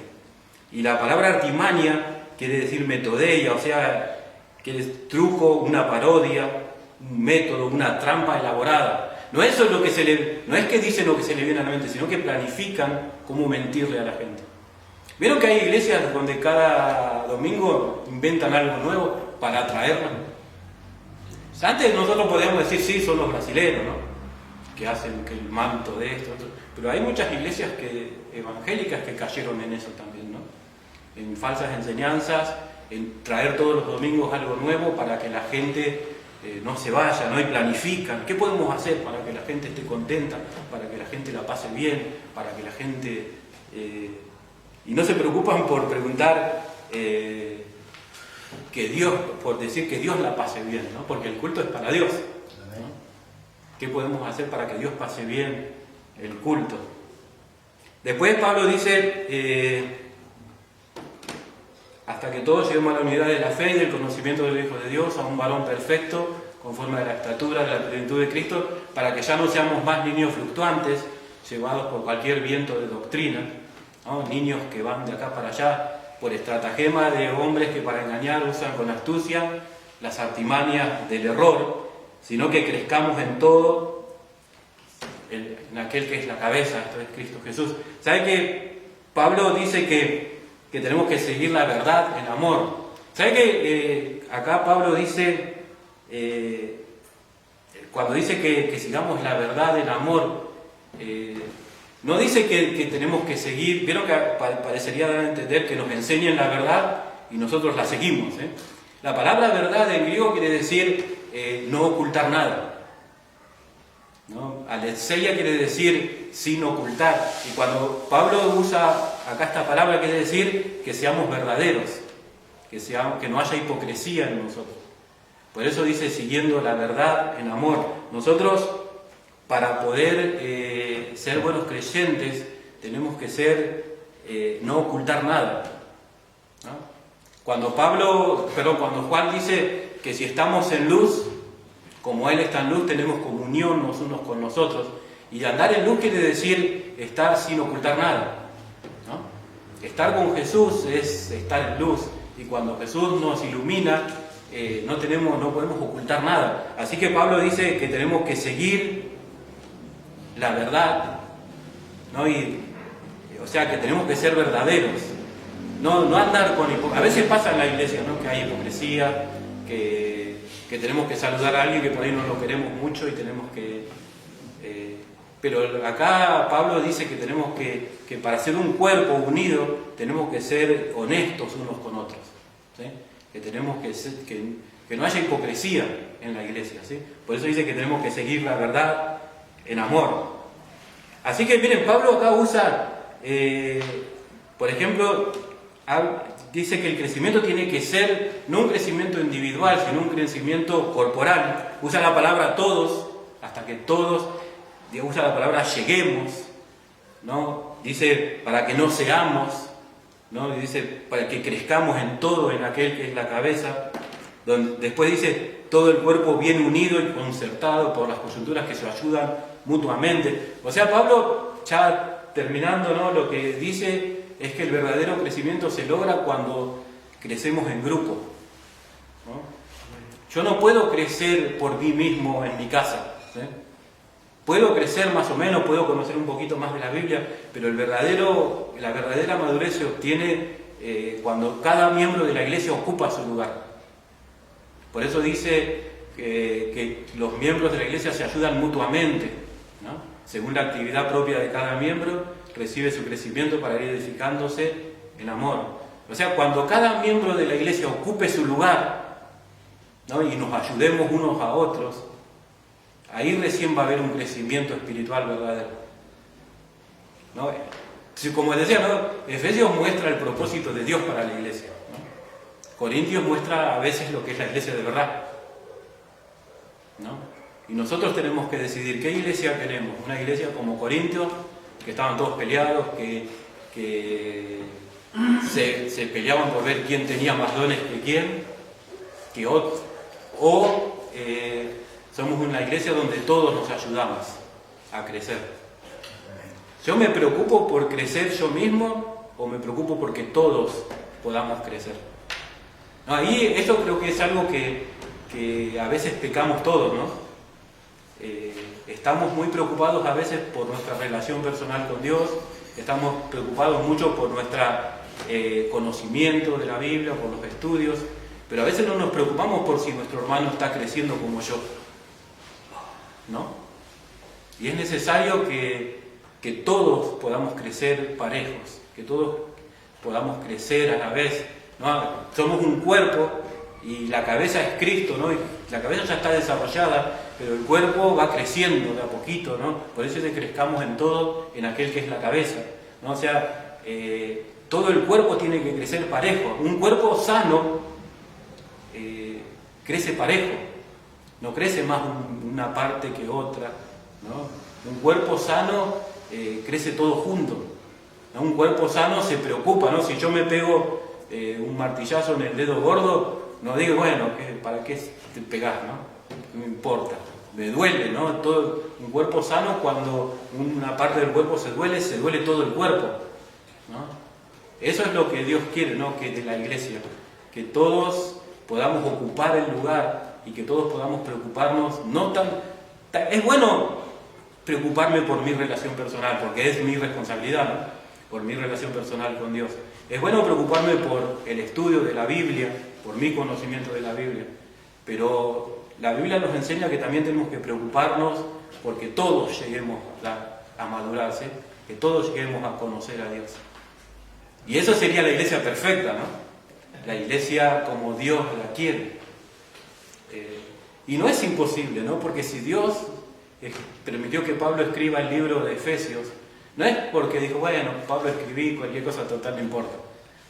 Y la palabra artimaña quiere decir metodeia, o sea, que es truco, una parodia, un método, una trampa elaborada. No es que dicen lo que se le viene a la mente, sino que planifican cómo mentirle a la gente. ¿Vieron que hay iglesias donde cada domingo inventan algo nuevo para atraerla? Antes nosotros podíamos decir, sí, son los brasileños, ¿no? Que hacen que el manto de esto, otro. Pero hay muchas iglesias evangélicas que cayeron en eso también, ¿no? En falsas enseñanzas, en traer todos los domingos algo nuevo para que la gente no se vaya, ¿no? Y planifican. ¿Qué podemos hacer para que la gente esté contenta, para que la gente la pase bien, para que la gente... y no se preocupan por preguntar por decir que Dios la pase bien, ¿no? Porque el culto es para Dios, ¿no? ¿Qué podemos hacer para que Dios pase bien el culto? Después Pablo dice... hasta que todos lleguemos a la unidad de la fe y del conocimiento del Hijo de Dios, a un varón perfecto, conforme a la estatura de la plenitud de Cristo, para que ya no seamos más niños fluctuantes, llevados por cualquier viento de doctrina, ¿no? Niños que van de acá para allá, por estratagema de hombres que para engañar usan con astucia las artimañas del error, sino que crezcamos en todo, en aquel que es la cabeza, esto es Cristo Jesús. ¿Sabe que Pablo dice que tenemos que seguir la verdad en amor? ¿Sabe que acá Pablo dice, cuando dice que sigamos la verdad en amor, no dice que tenemos que seguir, vieron que parecería dar a entender que nos enseñen la verdad y nosotros la seguimos, ¿eh? La palabra verdad en griego quiere decir no ocultar nada, ¿no? Aletheia quiere decir sin ocultar, y cuando Pablo usa acá esta palabra quiere decir que seamos verdaderos, que no haya hipocresía en nosotros. Por eso dice siguiendo la verdad en amor. Nosotros, para poder ser buenos creyentes, tenemos que no ocultar nada, ¿no? Cuando Juan dice que si estamos en luz, como Él está en luz, tenemos comunión los unos con nosotros. Y andar en luz quiere decir estar sin ocultar nada, ¿no? Estar con Jesús es estar en luz. Y cuando Jesús nos ilumina, no podemos ocultar nada. Así que Pablo dice que tenemos que seguir la verdad, ¿no? O sea, que tenemos que ser verdaderos. No andar con hipocresía. A veces pasa en la iglesia, ¿no? Que hay hipocresía, que tenemos que saludar a alguien que por ahí no lo queremos mucho y tenemos que... pero acá Pablo dice que tenemos que para ser un cuerpo unido tenemos que ser honestos unos con otros, ¿sí? Que tenemos que no haya hipocresía en la iglesia, ¿sí? Por eso dice que tenemos que seguir la verdad en amor. Así que miren, Pablo acá usa, por ejemplo, dice que el crecimiento tiene que ser no un crecimiento individual, sino un crecimiento corporal. Usa la palabra todos, hasta que todos, usa la palabra lleguemos, ¿no? Dice para que no seamos, ¿no? Y dice para que crezcamos en todo, en aquel que es la cabeza. Después dice todo el cuerpo bien unido y concertado por las coyunturas que se ayudan mutuamente. O sea, Pablo, ya terminando, ¿no? Lo que dice es que el verdadero crecimiento se logra cuando crecemos en grupo, ¿no? Yo no puedo crecer por mí mismo en mi casa, ¿sí? Puedo crecer más o menos, puedo conocer un poquito más de la Biblia, pero la verdadera madurez se obtiene cuando cada miembro de la iglesia ocupa su lugar. Por eso dice que los miembros de la iglesia se ayudan mutuamente, ¿no? Según la actividad propia de cada miembro, recibe su crecimiento para ir edificándose en amor. O sea, cuando cada miembro de la iglesia ocupe su lugar, ¿no? Y nos ayudemos unos a otros, ahí recién va a haber un crecimiento espiritual verdadero, ¿no? Como decía, ¿no? Efesios muestra el propósito de Dios para la iglesia, ¿no? Corintios muestra a veces lo que es la iglesia de verdad, ¿no? Y nosotros tenemos que decidir qué iglesia queremos. Una iglesia como Corintios, que estaban todos peleados, que se peleaban por ver quién tenía más dones que quién, que otro. Somos una iglesia donde todos nos ayudamos a crecer. ¿Yo me preocupo por crecer yo mismo o me preocupo porque todos podamos crecer? No, ahí esto creo que es algo que a veces pecamos todos, ¿no? Estamos muy preocupados a veces por nuestra relación personal con Dios, estamos preocupados mucho por nuestro conocimiento de la Biblia, por los estudios, pero a veces no nos preocupamos por si nuestro hermano está creciendo como yo, ¿no? Y es necesario que todos podamos crecer parejos, que todos podamos crecer a la vez, ¿no? Somos un cuerpo y la cabeza es Cristo, ¿no? Y la cabeza ya está desarrollada, pero el cuerpo va creciendo de a poquito, ¿no? Por eso es que crezcamos en todo, en aquel que es la cabeza, ¿no? O sea, todo el cuerpo tiene que crecer parejo. Un cuerpo sano crece parejo, no crece más una parte que otra, ¿no? Un cuerpo sano crece todo junto, ¿no? Un cuerpo sano se preocupa, ¿no? Si yo me pego un martillazo en el dedo gordo, no digo, bueno, ¿para qué te pegás, no? No me importa, me duele, ¿no? Todo un cuerpo sano, cuando una parte del cuerpo se duele todo el cuerpo, ¿no? Eso es lo que Dios quiere, ¿no? Que de la iglesia, que todos podamos ocupar el lugar y que todos podamos preocuparnos, es bueno preocuparme por mi relación personal, porque es mi responsabilidad, ¿no? Por mi relación personal con Dios. Es bueno preocuparme por el estudio de la Biblia, por mi conocimiento de la Biblia, pero la Biblia nos enseña que también tenemos que preocuparnos porque todos lleguemos a madurarse, que todos lleguemos a conocer a Dios. Y eso sería la iglesia perfecta, ¿no? La iglesia como Dios la quiere. Y no es imposible, ¿no? Porque si Dios permitió que Pablo escriba el libro de Efesios, no es porque dijo, bueno, Pablo escribí, cualquier cosa total no importa.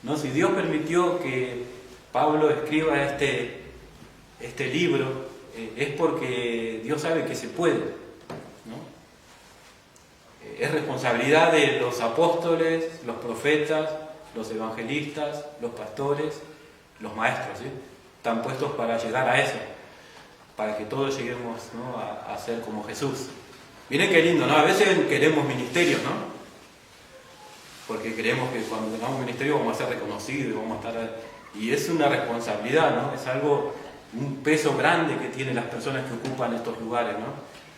No, si Dios permitió que Pablo escriba este libro, es porque Dios sabe que se puede, ¿no? Es responsabilidad de los apóstoles, los profetas, los evangelistas, los pastores, los maestros, ¿sí? Están puestos para llegar a eso, para que todos lleguemos, ¿no? a ser como Jesús. Miren qué lindo, ¿no? A veces queremos ministerios, ¿no? Porque creemos que cuando tengamos ministerio vamos a ser reconocidos, vamos a estar... Y es una responsabilidad, ¿no? Es algo, un peso grande que tienen las personas que ocupan estos lugares, ¿no?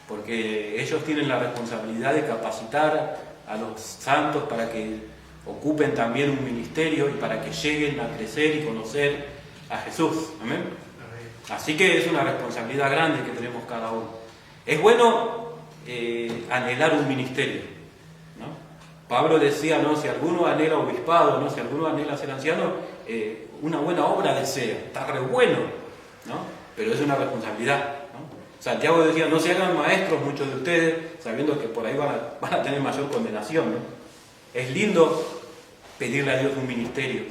Porque ellos tienen la responsabilidad de capacitar a los santos para que ocupen también un ministerio y para que lleguen a crecer y conocer a Jesús. ¿Amén? Así que es una responsabilidad grande que tenemos cada uno. Es bueno anhelar un ministerio, ¿no? Pablo decía, ¿no? Si alguno anhela obispado, ¿no? Si alguno anhela ser anciano, una buena obra desea, está re bueno, ¿no? Pero es una responsabilidad, ¿no? Santiago decía, no se hagan maestros muchos de ustedes, sabiendo que por ahí van a tener mayor condenación, ¿no? Es lindo pedirle a Dios un ministerio,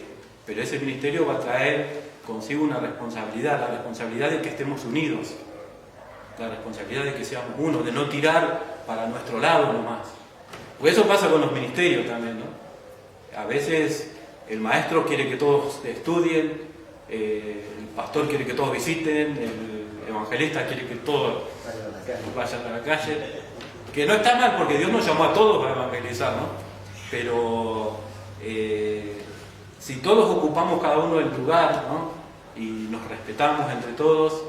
pero ese ministerio va a traer consigo una responsabilidad, la responsabilidad de que estemos unidos, la responsabilidad de que seamos uno, de no tirar para nuestro lado nomás. Pues eso pasa con los ministerios también, ¿no? A veces el maestro quiere que todos estudien, el pastor quiere que todos visiten, el evangelista quiere que todos vayan a la calle, que no está mal porque Dios nos llamó a todos a evangelizar, ¿no? Pero si todos ocupamos cada uno el lugar, ¿no? Y nos respetamos entre todos,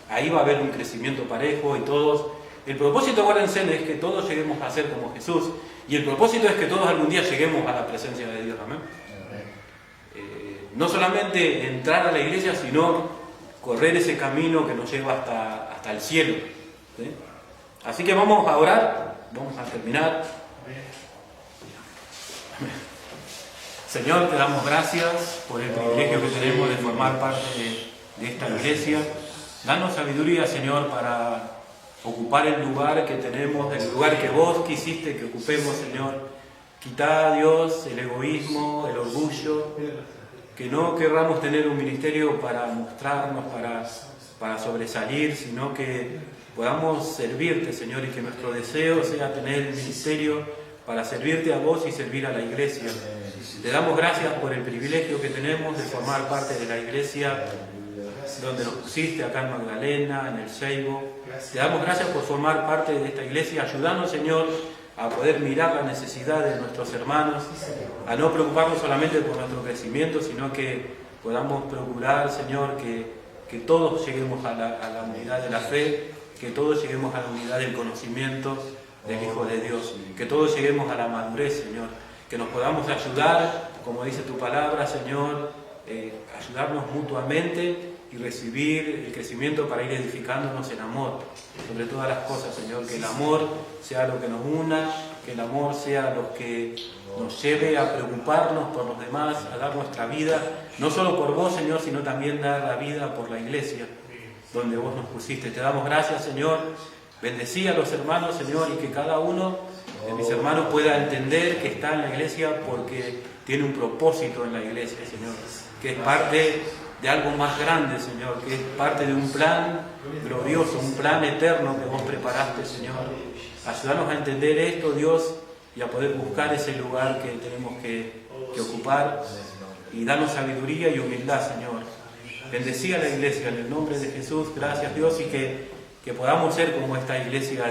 ahí va a haber un crecimiento parejo y todos... El propósito, acuérdense, es que todos lleguemos a ser como Jesús, y el propósito es que todos algún día lleguemos a la presencia de Dios. ¿Amén? No solamente entrar a la iglesia, sino correr ese camino que nos lleva hasta el cielo, ¿sí? Así que vamos a orar, vamos a terminar. Señor, te damos gracias por el privilegio que tenemos de formar parte de esta iglesia. Danos sabiduría, Señor, para ocupar el lugar que tenemos, el lugar que vos quisiste que ocupemos, Señor. Quitá, Dios, el egoísmo, el orgullo, que no querramos tener un ministerio para mostrarnos, para sobresalir, sino que podamos servirte, Señor, y que nuestro deseo sea tener el ministerio para servirte a vos y servir a la iglesia. Te damos gracias por el privilegio que tenemos de formar parte de la iglesia donde nos pusiste, acá en Magdalena, en el Seibo. Te damos gracias por formar parte de esta iglesia. Ayúdanos, Señor, a poder mirar la necesidad de nuestros hermanos, a no preocuparnos solamente por nuestro crecimiento, sino que podamos procurar, Señor, que todos lleguemos a la unidad de la fe, que todos lleguemos a la unidad del conocimiento del Hijo de Dios, que todos lleguemos a la madurez, Señor, que nos podamos ayudar, como dice tu palabra, Señor, ayudarnos mutuamente y recibir el crecimiento para ir edificándonos en amor, sobre todas las cosas, Señor, que el amor sea lo que nos una, que el amor sea lo que nos lleve a preocuparnos por los demás, a dar nuestra vida, no solo por vos, Señor, sino también dar la vida por la iglesia, donde vos nos pusiste. Te damos gracias, Señor. Bendecí a los hermanos, Señor, y que cada uno de mis hermanos pueda entender que está en la iglesia porque tiene un propósito en la iglesia, Señor, que es parte de algo más grande, Señor, que es parte de un plan glorioso, un plan eterno que vos preparaste, Señor. Ayúdanos a entender esto, Dios, y a poder buscar ese lugar que tenemos que ocupar, y darnos sabiduría y humildad, Señor. Bendecí a la iglesia en el nombre de Jesús. Gracias, Dios, y que podamos ser como esta iglesia,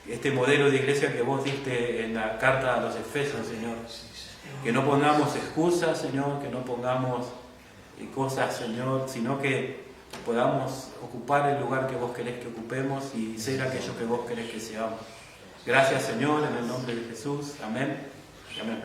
este modelo de iglesia que vos diste en la carta a los Efesios, Señor. Que no pongamos excusas, Señor, que no pongamos cosas, Señor, sino que podamos ocupar el lugar que vos querés que ocupemos y ser aquello que vos querés que seamos. Gracias, Señor, en el nombre de Jesús. Amén. Amén.